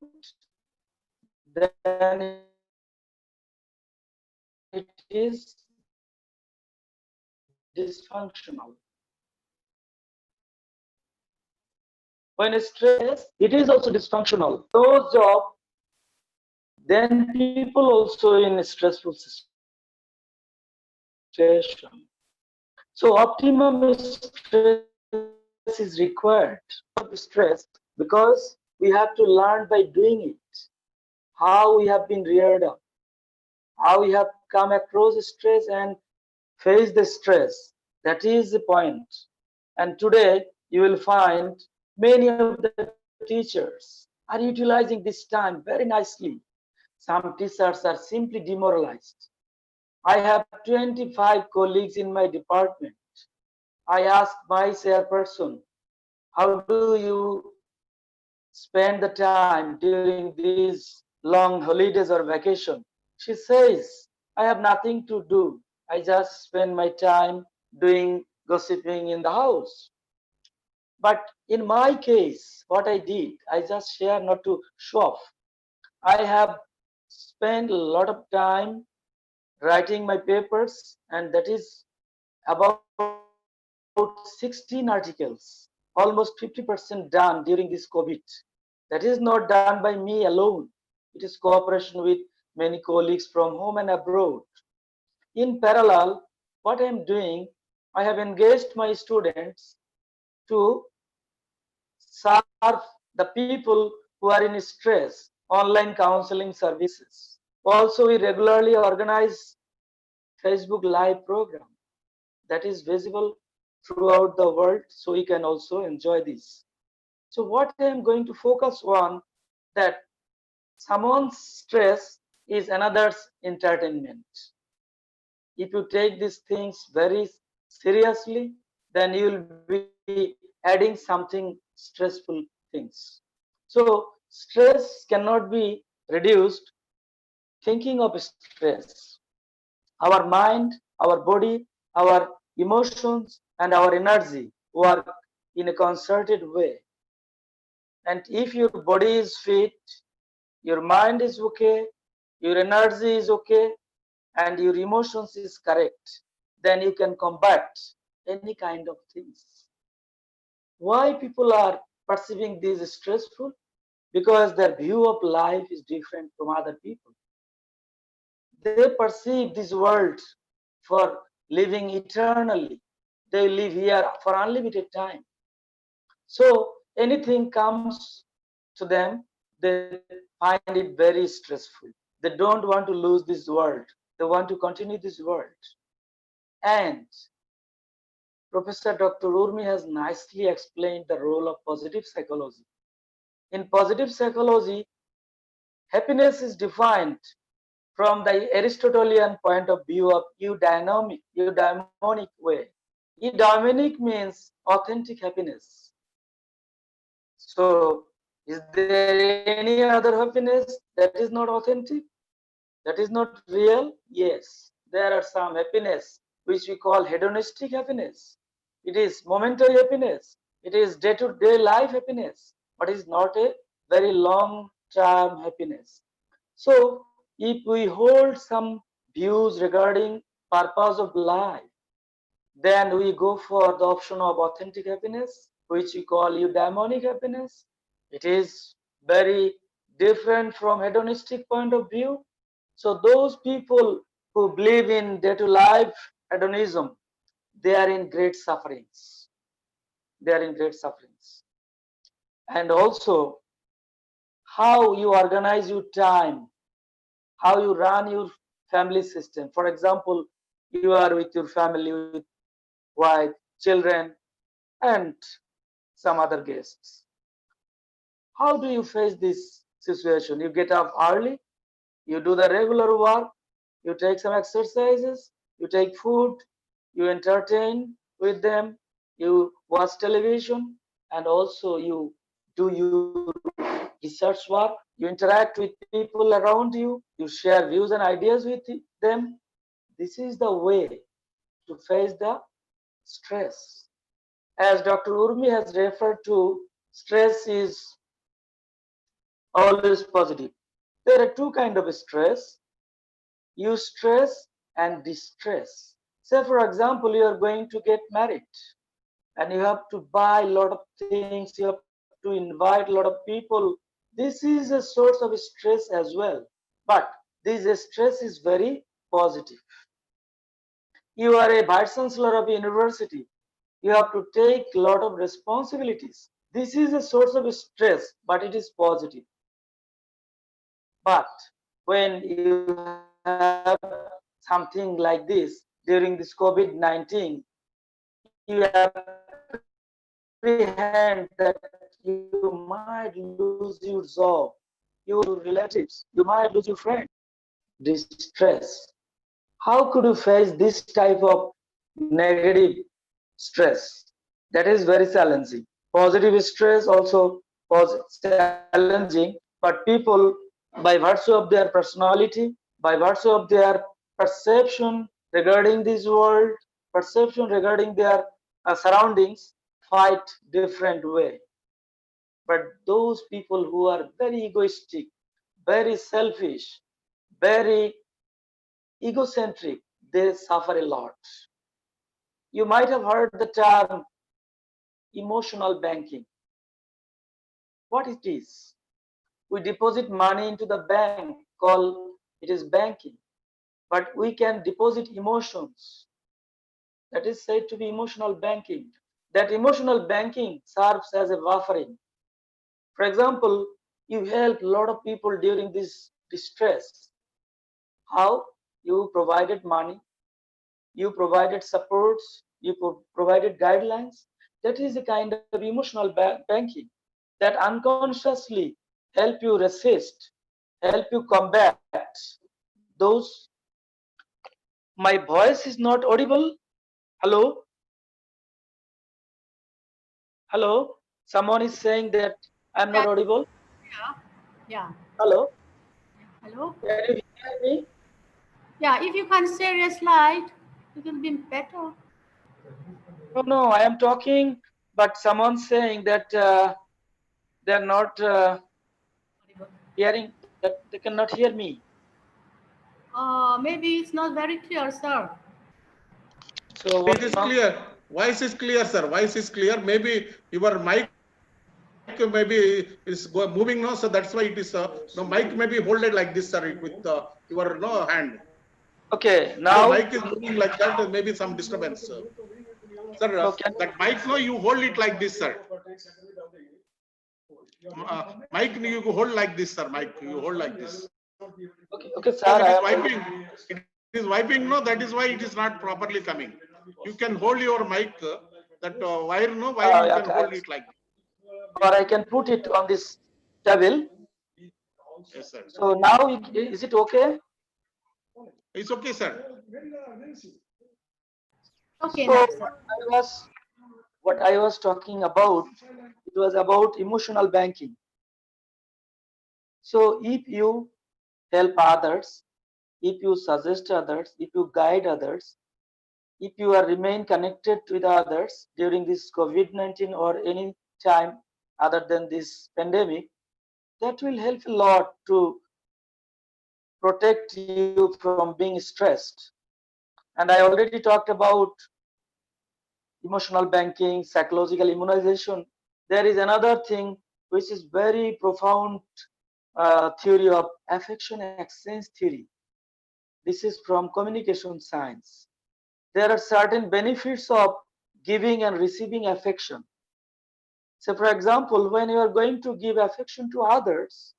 then it is dysfunctional. When stress, it is also dysfunctional. Those job, then people also in a stressful situation. So optimum stress is required of stress because we have to learn by doing it. How we have been reared up, how we have come across stress and face the stress. That is the point. And today you will find many of the teachers are utilizing this time very nicely. Some teachers are simply demoralized. I have 25 colleagues in my department. I asked my chairperson, how do you spend the time during these long holidays or vacation? She says, I have nothing to do. I just spend my time doing gossiping in the house. But in my case, what I did, I just share not to show off. I have spent a lot of time writing my papers, and that is about 16 articles, almost 50% done during this COVID. That is not done by me alone. It is cooperation with many colleagues from home and abroad. In parallel, what I am doing, I have engaged my students to serve the people who are in stress, online counseling services. Also, we regularly organize Facebook Live program that is visible throughout the world, so we can also enjoy this. So what I am going to focus on, that someone's stress is another's entertainment. If you take these things very seriously, then you will be adding something stressful things. So stress cannot be reduced thinking of stress. Our mind, our body, our emotions, and our energy work in a concerted way. And if your body is fit, your mind is okay, your energy is okay, and your emotions is correct, then you can combat any kind of things. Why people are perceiving this stressful? Because their view of life is different from other people. They perceive this world for living eternally. They live here for unlimited time. So anything comes to them, they find it very stressful. They don't want to lose this world. They want to continue this world. And Professor Dr. Urmi has nicely explained the role of positive psychology. In positive psychology, happiness is defined from the Aristotelian point of view of eudaimonic way. Eudaimonic means authentic happiness. So, is there any other happiness that is not authentic? That is not real? Yes, there are some happiness which we call hedonistic happiness. It is momentary happiness. It is day-to-day life happiness, but is not a very long-term happiness. So, if we hold some views regarding purpose of life, then we go for the option of authentic happiness, which we call eudaimonic happiness. It is very different from hedonistic point of view. So those people who believe in day-to-life hedonism, they are in great sufferings. They are in great sufferings. And also, how you organize your time, how you run your family system. For example, you are with your family, with wife, children, and some other guests. How do you face this situation? You get up early, you do the regular work, you take some exercises, you take food, you entertain with them, you watch television, and also you do your research work, you interact with people around you, you share views and ideas with them. This is the way to face the stress. as Dr. Urmi has referred to, stress is always positive. There are two kinds of stress: eustress and distress. Say, for example, you are going to get married and you have to buy a lot of things, you have to invite a lot of people. This is a source of stress as well. But this stress is very positive. You are a vice chancellor of a university. You have to take a lot of responsibilities. This is a source of stress, but it is positive. But when you have something like this during this COVID-19, you apprehend that you might lose your job, your relatives, you might lose your friend. Distress. How could you face this type of negative stress? That is very challenging. Positive stress also was challenging, but people, by virtue of their personality, by virtue of their perception regarding this world, perception regarding their surroundings, fight different way. But those people who are very egoistic, very selfish, very egocentric, they suffer a lot. You might have heard the term emotional banking. What it is? We deposit money into the bank, called it is banking, but we can deposit emotions. That is said to be emotional banking. That emotional banking serves as a buffering. For example, you help a lot of people during this distress. How? You provided money, you provided supports, you provided guidelines. That is a kind of emotional banking that unconsciously help you resist, help you combat those. My voice is not audible. Hello? Hello? Someone is saying that I'm not Yeah, audible. yeah, yeah. Hello? Hello? Can you hear me? Yeah, if you can share your slide, it will be better. No, no, I am talking, but someone's saying that they're not hearing, that they cannot hear me. Maybe it's not very clear, sir. So It what is now? clear. Voice is clear, sir. Voice is clear. Maybe your mic maybe is moving now, so that's why it is. No, mic may be holded like this, sir, with your no hand. Okay, If the now, mic is moving like that, there may be some disturbance. Sir, no, can, that mic, no, you hold it like this, sir. Mic, you hold like this, sir. Mic, you hold like this. okay, okay, sir, Because it I is am. wiping. It is wiping, no, that is why it is not properly coming. You can hold your mic, that wire, no, wire, you can hold it like this. Or I can put it on this table. Yes, sir. So now, is it okay? It's okay, sir. Okay, So now, sir. what I was talking about, it was about emotional banking. So if you help others, if you suggest others, if you guide others, if you are remain connected with others during this COVID-19 or any time other than this pandemic, that will help a lot to protect you from being stressed. And I already talked about emotional banking, psychological immunization. There is another thing which is very profound theory of affection exchange theory. This is from communication science. There are certain benefits of giving and receiving affection. So, for example, when you are going to give affection to others,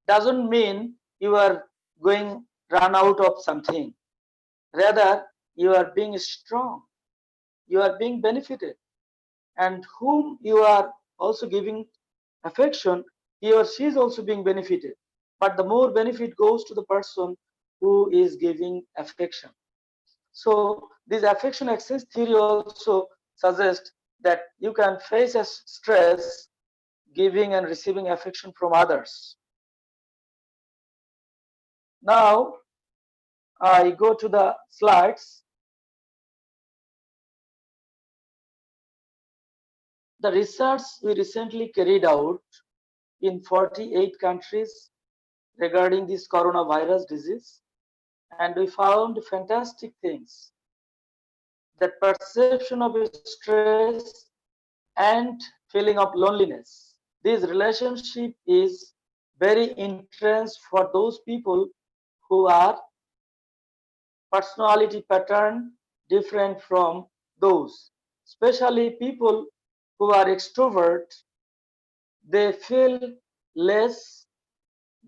doesn't mean you are going run out of something. Rather, you are being strong. You are being benefited. And whom you are also giving affection, he or she is also being benefited. But the more benefit goes to the person who is giving affection. So this affection exchange theory also suggests that you can face a stress giving and receiving affection from others. Now I go to the slides. The research we recently carried out in 48 countries regarding this coronavirus disease, and we found fantastic things. That perception of stress and feeling of loneliness. This relationship is very intense for those people who are personality pattern different from those, especially people who are extrovert. They feel less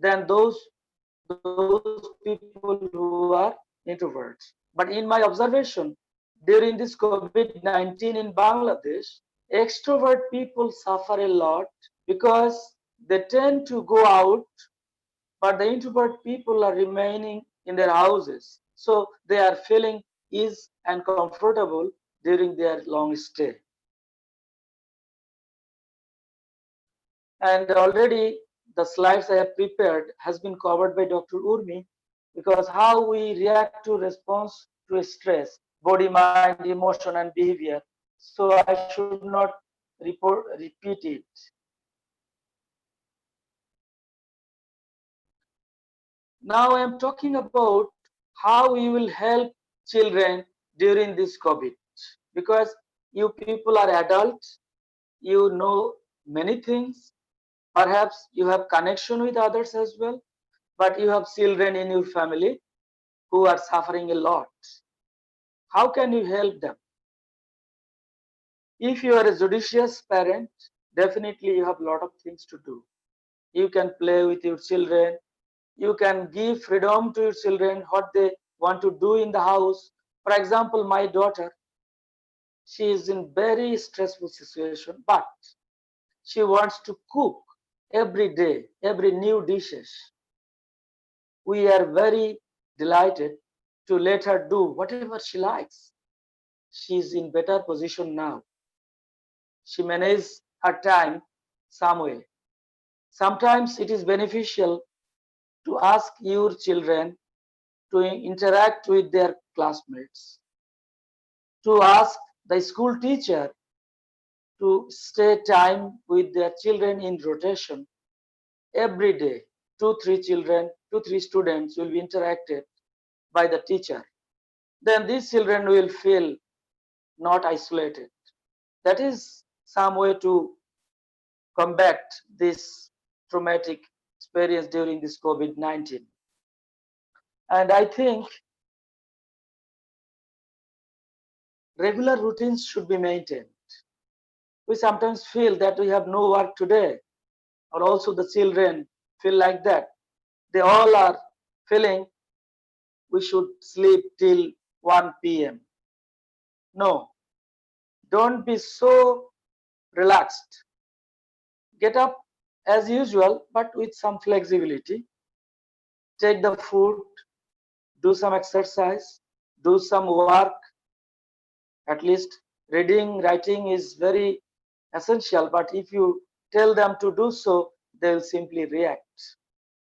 than those people who are introverts. But in my observation, during this COVID-19 in Bangladesh, extrovert people suffer a lot because they tend to go out, but the introvert people are remaining in their houses. So they are feeling ease and comfortable during their long stay. And already the slides I have prepared has been covered by Dr. Urmi, because how we react to response to stress, body, mind, emotion, and behavior. So I should not repeat it. Now I am talking about how we will help children during this COVID, because you people are adults, you know many things, perhaps you have connection with others as well, but you have children in your family who are suffering a lot. How can you help them? If you are a judicious parent, definitely you have a lot of things to do. You can play with your children. You can give freedom to your children what they want to do in the house. For example, my daughter, she is in very stressful situation, but she wants to cook every day, every new dishes. We are very delighted to let her do whatever she likes. She is in better position now. She manages her time some way. Sometimes it is beneficial to ask your children to interact with their classmates, to ask the school teacher to stay time with their children in rotation every day. 2, 3 children, 2, 3 students will be interacted by the teacher. Then these children will feel not isolated. That is some way to combat this traumatic experience during this COVID-19. And I think regular routines should be maintained. We sometimes feel that we have no work today, or also the children feel like that. They all are feeling we should sleep till 1 p.m. No, don't be so relaxed. Get up as usual, but with some flexibility. Take the food, do some exercise, do some work. At least reading, writing is very essential, but if you tell them to do so, they will simply react.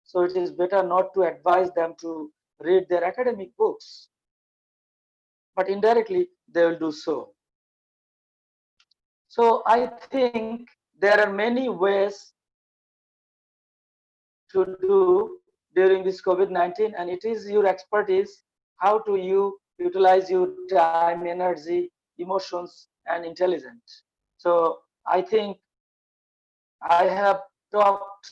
So it is better not to advise them to read their academic books, but indirectly they will do so. So I think there are many ways to do during this COVID-19, and it is your expertise how to you utilize your time, energy, emotions, and intelligence. So I think I have talked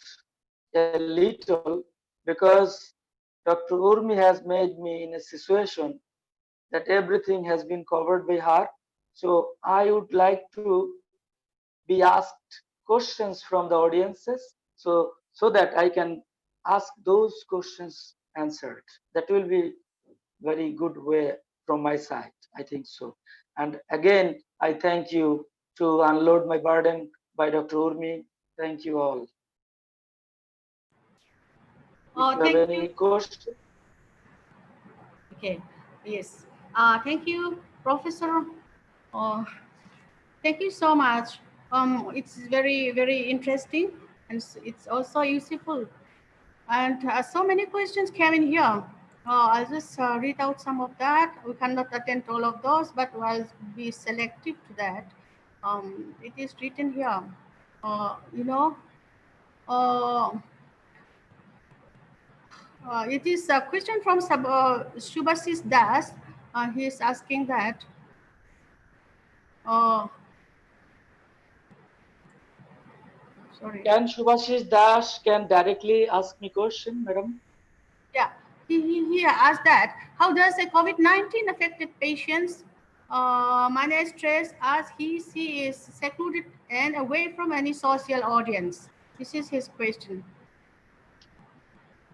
a little because Dr. Urmi has made me in a situation that everything has been covered by her. So I would like to be asked questions from the audiences, so that I can ask those questions answered. That will be very good way from my side. I think so. And again, I thank you to unload my burden by Dr. Urmi. Thank you all. If you have Thank any you. question. Okay. Yes. Thank you, Professor. Uh, Thank you so much. It's very, very interesting, and it's also useful. And so many questions came in here. I'll just read out some of that. We cannot attend to all of those, but I'll be selective to that. It is written here. You know, uh, it is a question from Shubhasis Das. He is asking that. Sorry. Can Shubhashish Das can directly ask me question, madam? Yeah, he asked that how does a COVID-19 affected patients manage stress as she is secluded and away from any social audience? This is his question.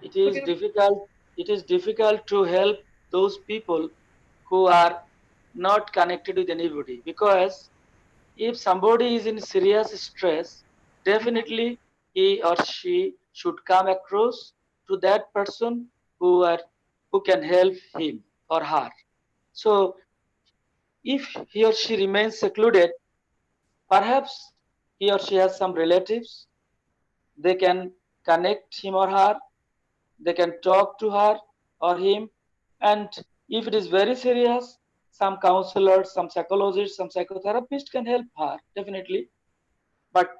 It Could is you? difficult. It is difficult to help those people who are not connected with anybody, because if somebody is in serious stress, definitely he or she should come across to that person who can help him or her. So if he or she remains secluded, perhaps he or she has some relatives. They can connect him or her. They can talk to her or him. And if it is very serious, some counselors, some psychologists, some psychotherapists can help her, definitely. But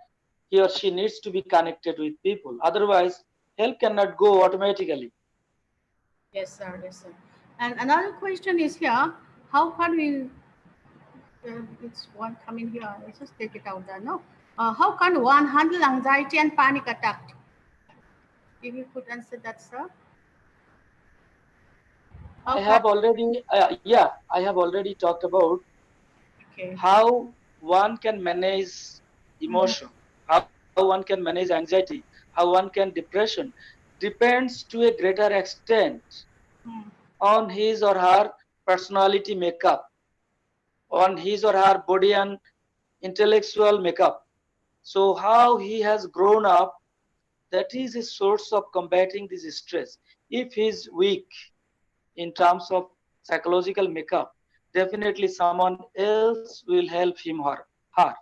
he or she needs to be connected with people. Otherwise, help cannot go automatically. Yes, sir. Yes, sir. And another question is here: how can we? It's one coming here. Let's just take it out there. No. How can one handle anxiety and panic attack? If you could answer that, sir. How I can? have already, I have already talked about Okay. how one can manage Mhm. emotion, how one can manage anxiety, how one can depression, depends to a greater extent Mm. on his or her personality makeup, on his or her body and intellectual makeup. So how he has grown up, that is a source of combating this stress. If he is weak in terms of psychological makeup, definitely someone else will help him or her.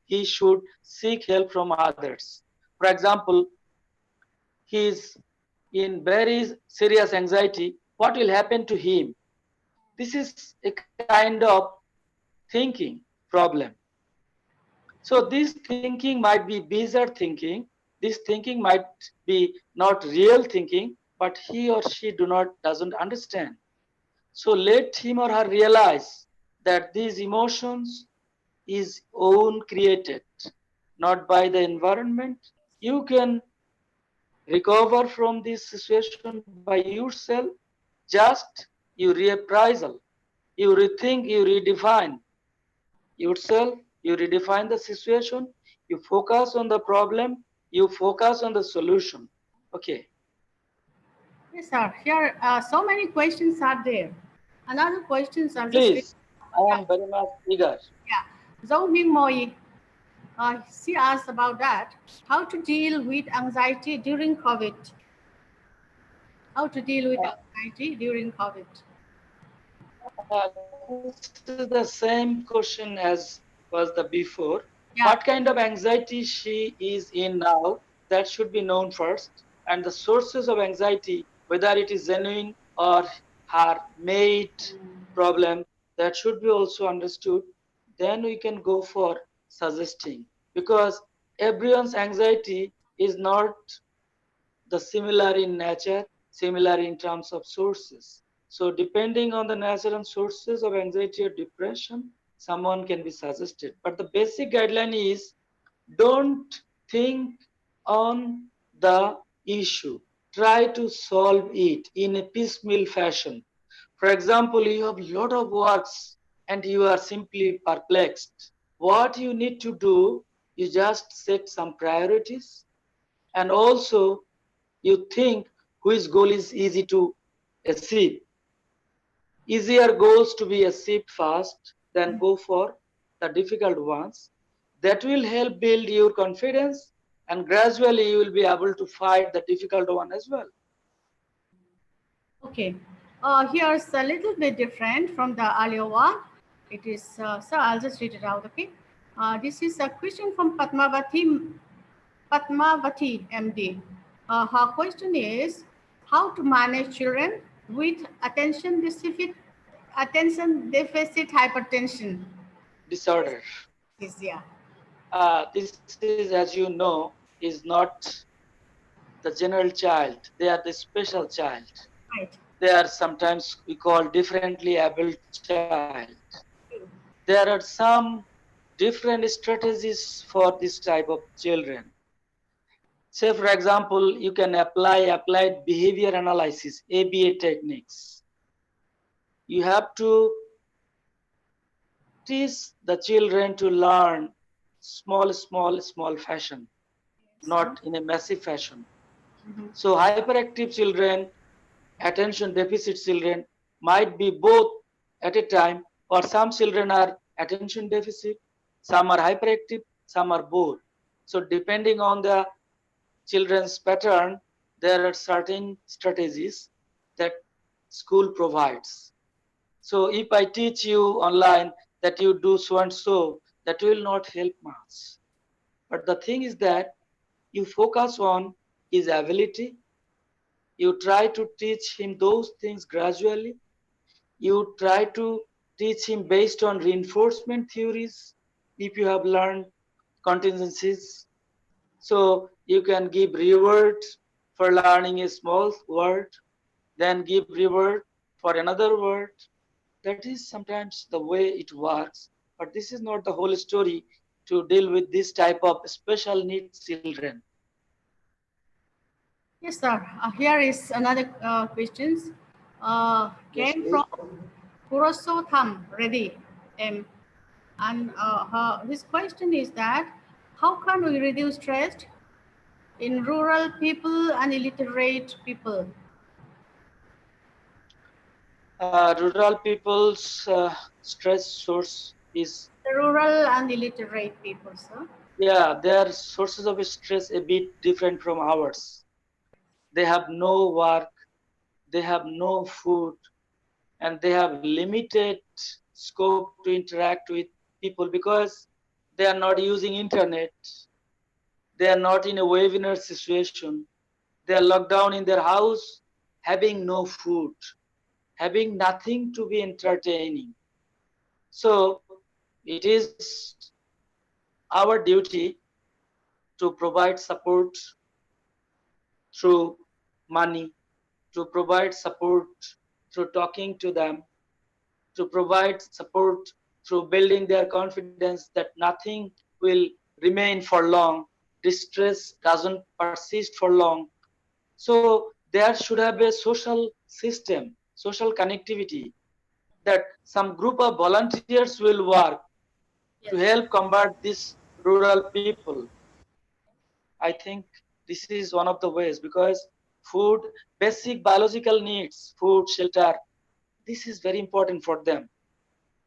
He should seek help from others. For example, he is in very serious anxiety, what will happen to him? This is a kind of thinking problem. So this thinking might be bizarre thinking. This thinking might be not real thinking, but he or she doesn't understand. So let him or her realize that these emotions is own created, not by the environment. You can recover from this situation by yourself. Just you reappraisal, you rethink, you redefine yourself, you redefine the situation, you focus on the problem, you focus on the solution. Okay, Yes, sir. Here, so many questions are there. Another questions are just please, I yeah, am very much eager. yeah. Zhou Ming Moi, she asked about that. How to deal with anxiety during COVID? How to deal with anxiety during COVID? This is the same question as was the before. Yeah. What kind of anxiety she is in now, that should be known first. And the sources of anxiety, whether it is genuine or her made problem, that should be also understood. Then we can go for suggesting. Because everyone's anxiety is not the similar in nature, similar in terms of sources. So depending on the nature and sources of anxiety or depression, someone can be suggested. But the basic guideline is don't think on the issue. Try to solve it in a piecemeal fashion. For example, you have a lot of works and you are simply perplexed. What you need to do is just set some priorities, and also you think which goal is easy to achieve. Easier goals to be achieved fast than go for the difficult ones. That will help build your confidence, and gradually you will be able to fight the difficult one as well. Okay. Here's a little bit different from the earlier one. It is, so I'll just read it out, okay? This is a question from Padmavati MD. Her question is how to manage children with attention deficit hypertension. Disorder. Yeah. This is, as you know, is not the general child. They are the special child. Right. They are sometimes we call differently abled child. There are some different strategies for this type of children. Say, for example, you can apply applied behavior analysis, ABA techniques. You have to teach the children to learn small fashion, Yes, sir. not in a massive fashion. Mhm. So hyperactive children, attention deficit children might be both at a time, or some children are attention deficit, some are hyperactive, some are both. So depending on the children's pattern, there are certain strategies that school provides. So if I teach you online that you do so and so, that will not help much. But the thing is that you focus on his ability. You try to teach him those things gradually. You try to teach him based on reinforcement theories. If you have learned contingencies, so you can give reward for learning a small word, then give reward for another word. That is sometimes the way it works, but this is not the whole story to deal with this type of special needs children. Yes, sir. Here is another questions. Yes, Came please. from Purushottam Reddy. And his question is that how can we reduce stress in rural people and illiterate people? Rural people's stress source is, The rural and illiterate people, sir. yeah, their sources of stress a bit different from ours. They have no work, they have no food, and they have limited scope to interact with people because they are not using internet. They are not in a webinar situation. They are locked down in their house, having no food, having nothing to be entertaining. So it is our duty to provide support through money, to provide support through talking to them, to provide support through building their confidence that nothing will remain for long, distress doesn't persist for long. So there should have a social system, social connectivity, that some group of volunteers will work to Yes. help combat these rural people. I think this is one of the ways because food, basic biological needs, food, shelter, this is very important for them,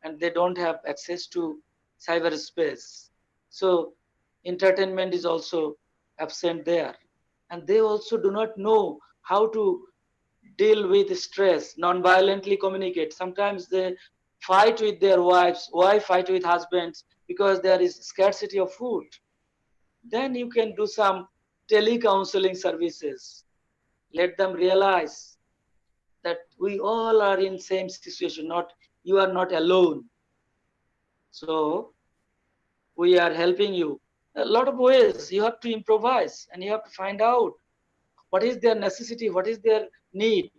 and they don't have access to cyberspace. So entertainment is also absent there. And they also do not know how to deal with stress, non-violently communicate. Sometimes they fight with their wives, wife fight with husbands because there is scarcity of food. Then you can do some telecounseling services. Let them realize that we all are in same situation, not you are not alone. So we are helping you. A lot of ways you have to improvise and you have to find out what is their necessity, what is their need,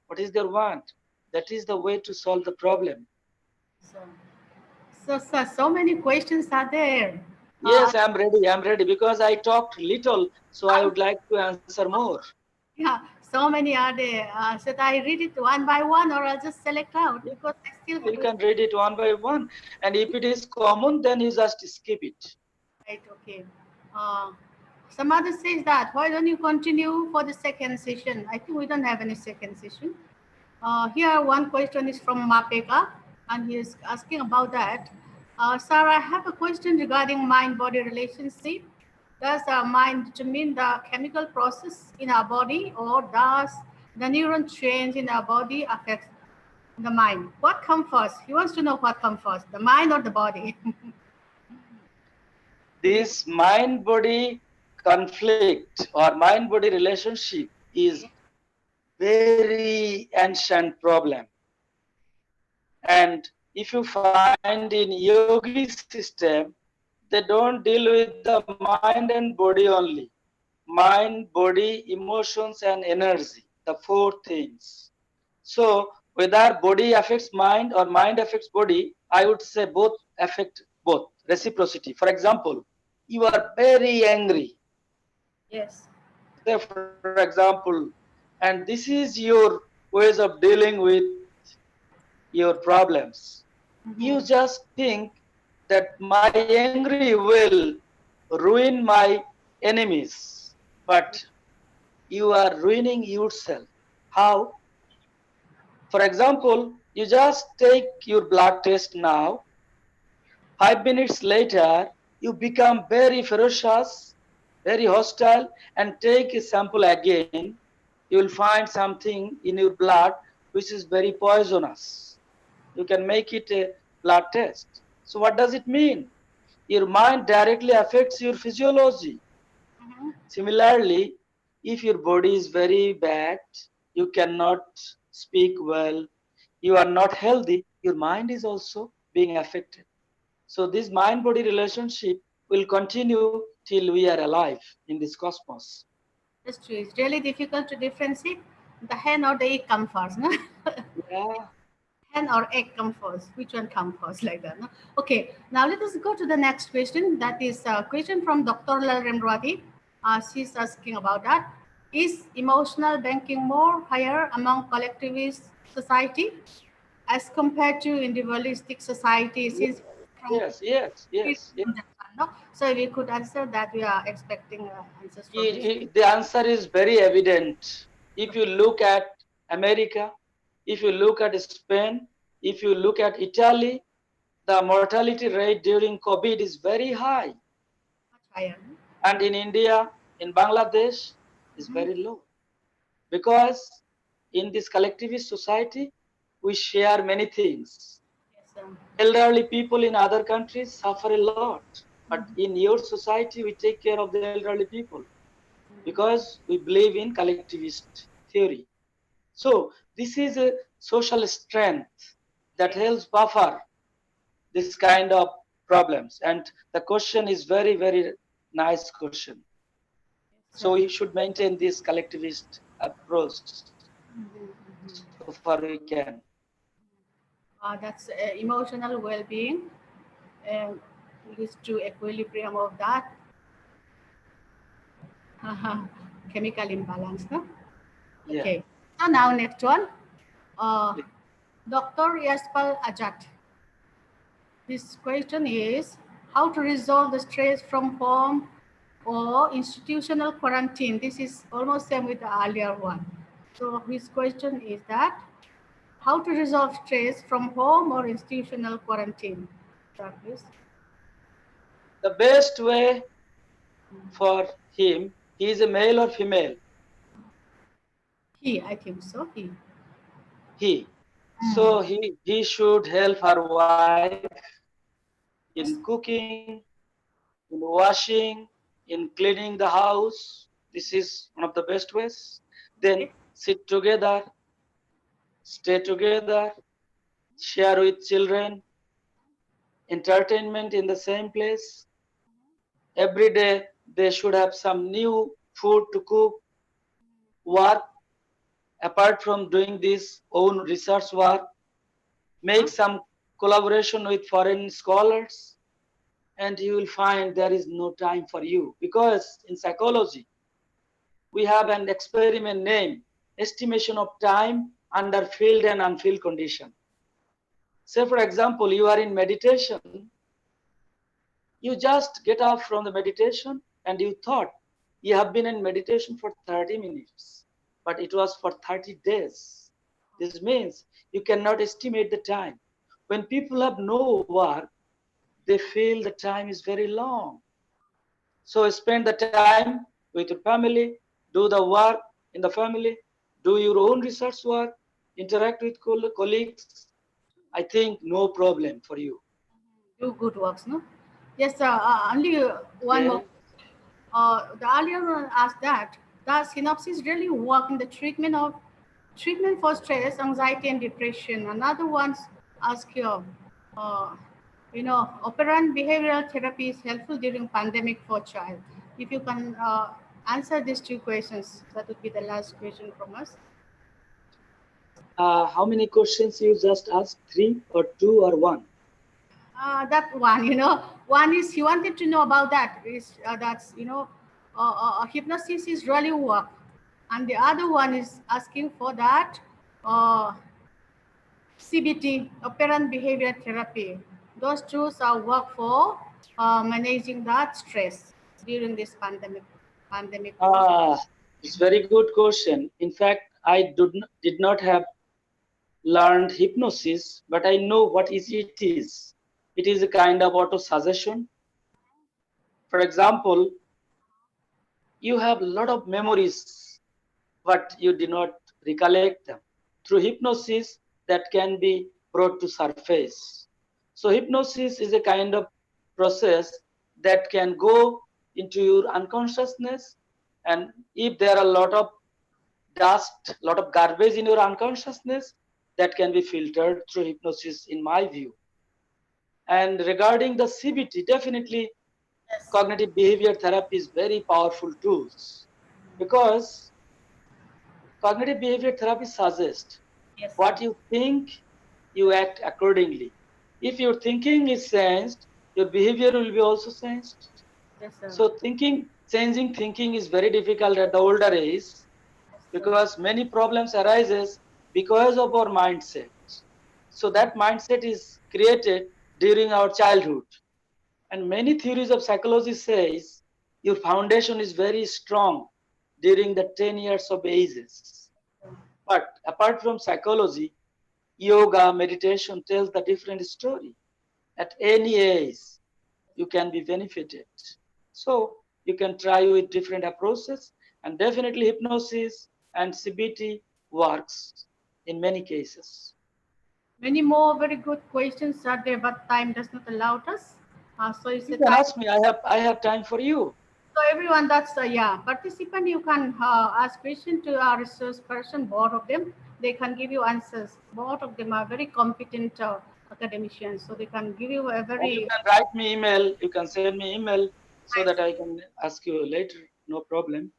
what is their want. That is the way to solve the problem. So, so many questions are there. Uh, Yes, I'm ready because I talked little, so I would like to answer more. yeah, so many are there. Should I read it one by one or I'll just select out because I still have You can read it one by one, and if it is common, then you just skip it. right, okay. Uh, some other says that why don't you continue for the second session? I think we don't have any second session. Here one question is from Mapeka and he is asking about that. Sir, I have a question regarding mind-body relationship. Does our mind determine the chemical process in our body or does the neuron change in our body affect the mind? What comes first? He wants to know what comes first, the mind or the body? This mind body conflict or mind body relationship is very ancient problem. And if you find in yogi system, they don't deal with the mind and body only. Mind, body, emotions, and energy, the four things. So whether body affects mind or mind affects body, I would say both affect both. Reciprocity. For example, you are very angry. Yes. Say, for example, and this is your ways of dealing with your problems. You just think that my angry will ruin my enemies, but you are ruining yourself. How? For example, you just take your blood test now. 5 minutes later, you become very ferocious, very hostile, and take a sample again. You will find something in your blood which is very poisonous. You can make it a blood test. So, what does it mean? Your mind directly affects your physiology. Similarly, if your body is very bad, you cannot speak well, you are not healthy, your mind is also being affected. So this mind-body relationship will continue till we are alive in this cosmos. That's true. It's really difficult to differentiate the hen or the egg come first, no? Yeah. Hen or egg come first? Which one come first, like that, no? Okay, now let us go to the next question. That is a question from Dr. Lalremrati. She's asking about that. Is emotional banking more higher among collectivist society as compared to individualistic society? Since from Yes, yes, yes, yes. that one, no? So if you could answer that, we are expecting answers from you. The answer is very evident. If you look at America, if you look at Spain, if you look at Italy, the mortality rate during COVID is very high. Much higher. And in India, in Bangladesh, is Mm-hmm. very low. Because in this collectivist society, we share many things. Yes, Elderly people in other countries suffer a lot. But mhm. in your society, we take care of the elderly people because we believe in collectivist theory. So this is a social strength that Yes. helps buffer this kind of problems. And the question is very, very nice question. Yes, So we should maintain this collectivist approach so far we can. that's emotional well-being and leads to equilibrium of that chemical imbalance. No? Yeah. Okay. So now next one, uh, Dr. Yaspal Ajat. This question is how to resolve the stress from home or institutional quarantine. This is almost same with the earlier one. So his question is that how to resolve stress from home or institutional quarantine. Sir, please. The best way for him, he is a male or female? He, I think so. He. He. Mm. So he should help her wife in Yes. cooking, in washing, in cleaning the house. This is one of the best ways. Then Okay. sit together, stay together, share with children, entertainment in the same place. Every day they should have some new food to cook, work apart from doing this own research work, make Huh? some collaboration with foreign scholars, and you will find there is no time for you. Because in psychology, we have an experiment named estimation of time under filled and unfilled condition. Say, for example, you are in meditation, you just get up from the meditation and you thought you have been in meditation for 30 minutes, but it was for 30 days. This means you cannot estimate the time. When people have no work, they feel the time is very long. So spend the time with your family, do the work in the family, do your own research work, interact with colleagues. I think no problem for you. Do good works, no? Yes, only one Yeah. more. The earlier one asked that does synopsis really work in the treatment for stress, anxiety, and depression? Another one's ask here. Uh, operant behavioral therapy is helpful during pandemic for child. If you can answer these two questions, that would be the last question from us. How many questions you just asked? Three or two or one? That one, one is he wanted to know about that is that's hypnosis is really work, and the other one is asking for that CBT, operant behavior therapy. Those tools are work for managing that stress during this pandemic. It's very good question. In fact, I did not have learned hypnosis, but I know what it is. It is a kind of auto suggestion. For example, you have a lot of memories, but you do not recollect them. Through hypnosis, that can be brought to surface. So hypnosis is a kind of process that can go into your unconsciousness, and if there are a lot of dust, a lot of garbage in your unconsciousness, that can be filtered through hypnosis, in my view. And regarding the CBT, definitely Yes. cognitive behavior therapy is very powerful tools, because cognitive behavior therapy suggests Yes. what you think, you act accordingly. If your thinking is changed, your behavior will be also changed. Yes, sir. So changing thinking is very difficult at the older age, because many problems arises because of our mindset. So that mindset is created during our childhood. And many theories of psychology says your foundation is very strong during the 10 years of ages. But apart from psychology, yoga, meditation tells the different story. At any age, you can be benefited. So you can try with different approaches, and definitely hypnosis and CBT works in many cases. Many more very good questions are there, but time does not allow us. So it's You the can time. ask me. I have time for you. So everyone, that's participant. You can ask question to our resource person. Both of them, they can give you answers. Both of them are very competent academicians, so they can give you a Or you very can write me email. You can send me email so nice. that I can ask you later. No problem.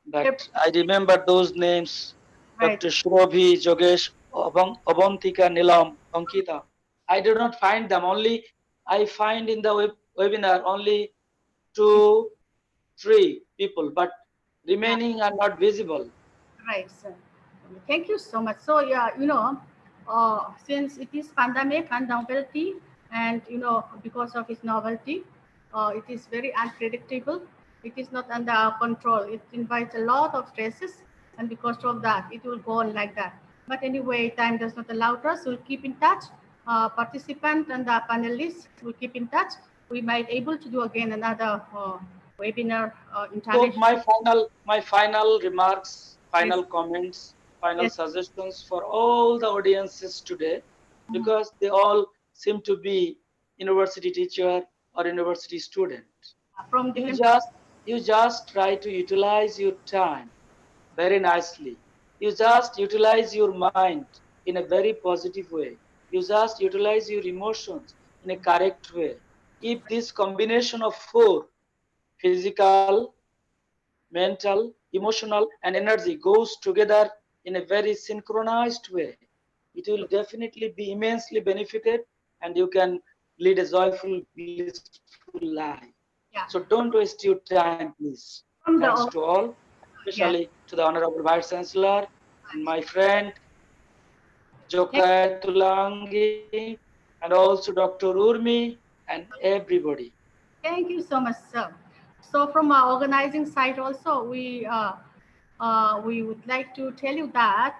But Yep, I remember those names: right. Dr. Shrovi, Jogesh, Avantika, Nilam, Ankita. I do not find them. Only I find in the webinar only two, three people, but Yeah. remaining are not visible. Right, sir. Thank you so much. So yeah, since it is pandemic and novelty, and because of its novelty, it is very unpredictable. It is not under our control. It invites a lot of stresses, and because of that, it will go on like that. But anyway, time does not allow us. We'll keep in touch. Participant and the panelists will keep in touch. We might able to do again another webinar So interaction. my final remarks, Yes, final comments, final yes. suggestions for all the audiences today, because they all seem to be university teacher or university student. From You different. just you just try to utilize your time very nicely. You just utilize your mind in a very positive way. You just utilize your emotions in a correct way. If this combination of four, physical, mental, emotional, and energy goes together in a very synchronized way, it will definitely be immensely benefited, and you can lead a joyful, blissful life. So don't Yeah, waste your time, please. Thanks to from all, the especially yeah. to the Honorable Vice Chancellor and my friend Thank, Jokayatulangi, and also Dr. Urmi and everybody. thank you so much, sir. So from our organizing side also, we would like to tell you that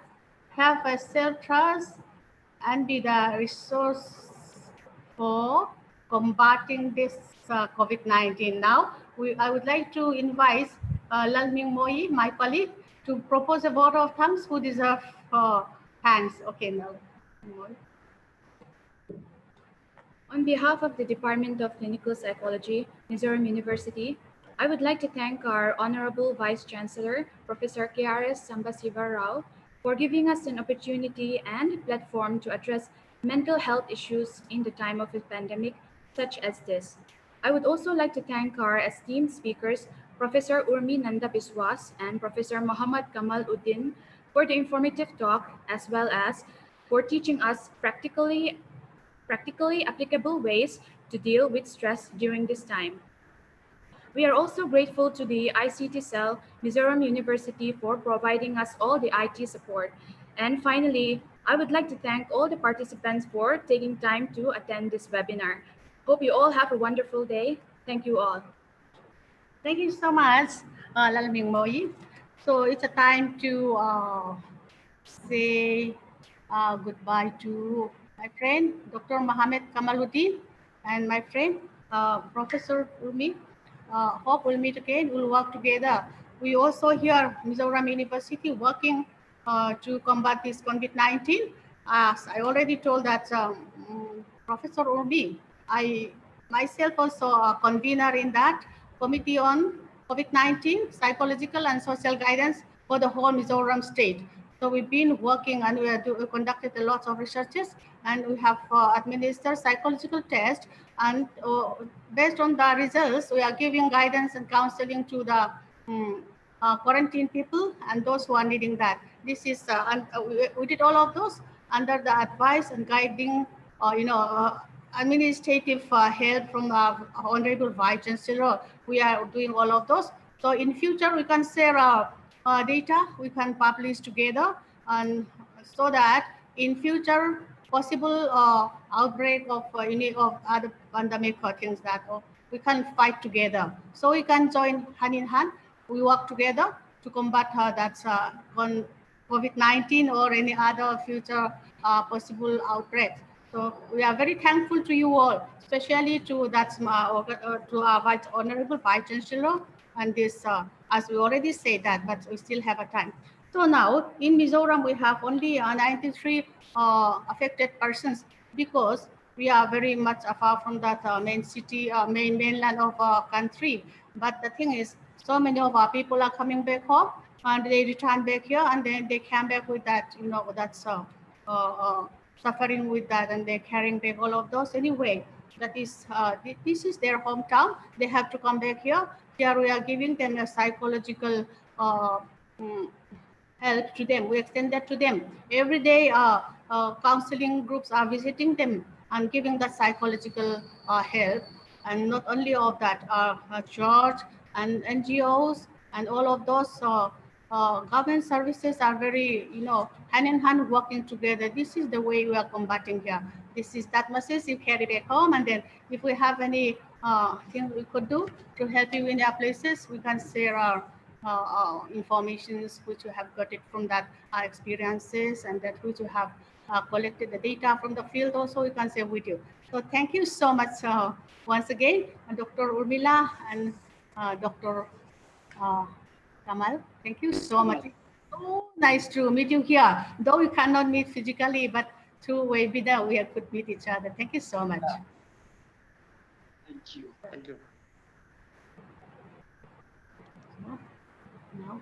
have a self trust and be the resource for combating this COVID-19. Now, I would like to invite Lalming Moi, my colleague, to propose a vote of thanks who deserve thanks. Okay, now. On behalf of the Department of Clinical Psychology, Mizoram University, I would like to thank our Honorable Vice Chancellor, Professor K.R.S. Sambasiva Rao, for giving us an opportunity and platform to address mental health issues in the time of a pandemic such as this. I would also like to thank our esteemed speakers, Professor Urmi Nanda Biswas and Professor Muhammad Kamal Uddin, for the informative talk as well as for teaching us practically applicable ways to deal with stress during this time. We are also grateful to the ICT Cell, Mizoram University for providing us all the IT support. And finally, I would like to thank all the participants for taking time to attend this webinar. Hope you all have a wonderful day. Thank you all. Thank you so much, Lalming Moi. So it's a time to say goodbye to my friend, Dr. Mohammed Kamaluddin, and my friend, Professor Ulmi. Hope we'll meet again, we'll work together. We also here, Mizoram University, working to combat this COVID-19. As I already told that Professor Ulmi, I myself also a convener in that committee on COVID-19, psychological and social guidance for the whole Mizoram state. So we've been working and we conducted a lot of researches and we have administered psychological tests and based on the results, we are giving guidance and counseling to the quarantine people and those who are needing that. This is, we did all of those under the advice and guiding, administrative help from Honorable Vice Chancellor. We are doing all of those. So in future, we can share our data, we can publish together, and so that in future possible outbreak of any of other pandemic things that we can fight together. So we can join hand in hand. We work together to combat that's COVID-19 or any other future possible outbreak. So we are very thankful to you all, especially to to our Honorable Vice Chancellor and this, as we already said that, but we still have a time. So now in Mizoram, we have only 93 affected persons because we are very much far from that main city, mainland of our country. But the thing is, so many of our people are coming back home and they return back here and then they come back with that, that's suffering with that and they're carrying back all of those anyway. That is, this is their hometown. They have to come back here. Here we are giving them a psychological help to them. We extend that to them. Every day, counseling groups are visiting them and giving the psychological help. And not only of that, church and NGOs and all of those government services are very, hand in hand working together. This is the way we are combating here. This is that message you carry back home. And then if we have any thing we could do to help you in our places, we can share our informations which you have got it from that experiences and that which you have collected the data from the field also we can share with you. So thank you so much once again, Dr. Urmila and Dr. Kamal. Thank you so much. So nice to meet you here. Though we cannot meet physically, but through webinar we could meet each other. Thank you so much. Thank you. Thank you. Now.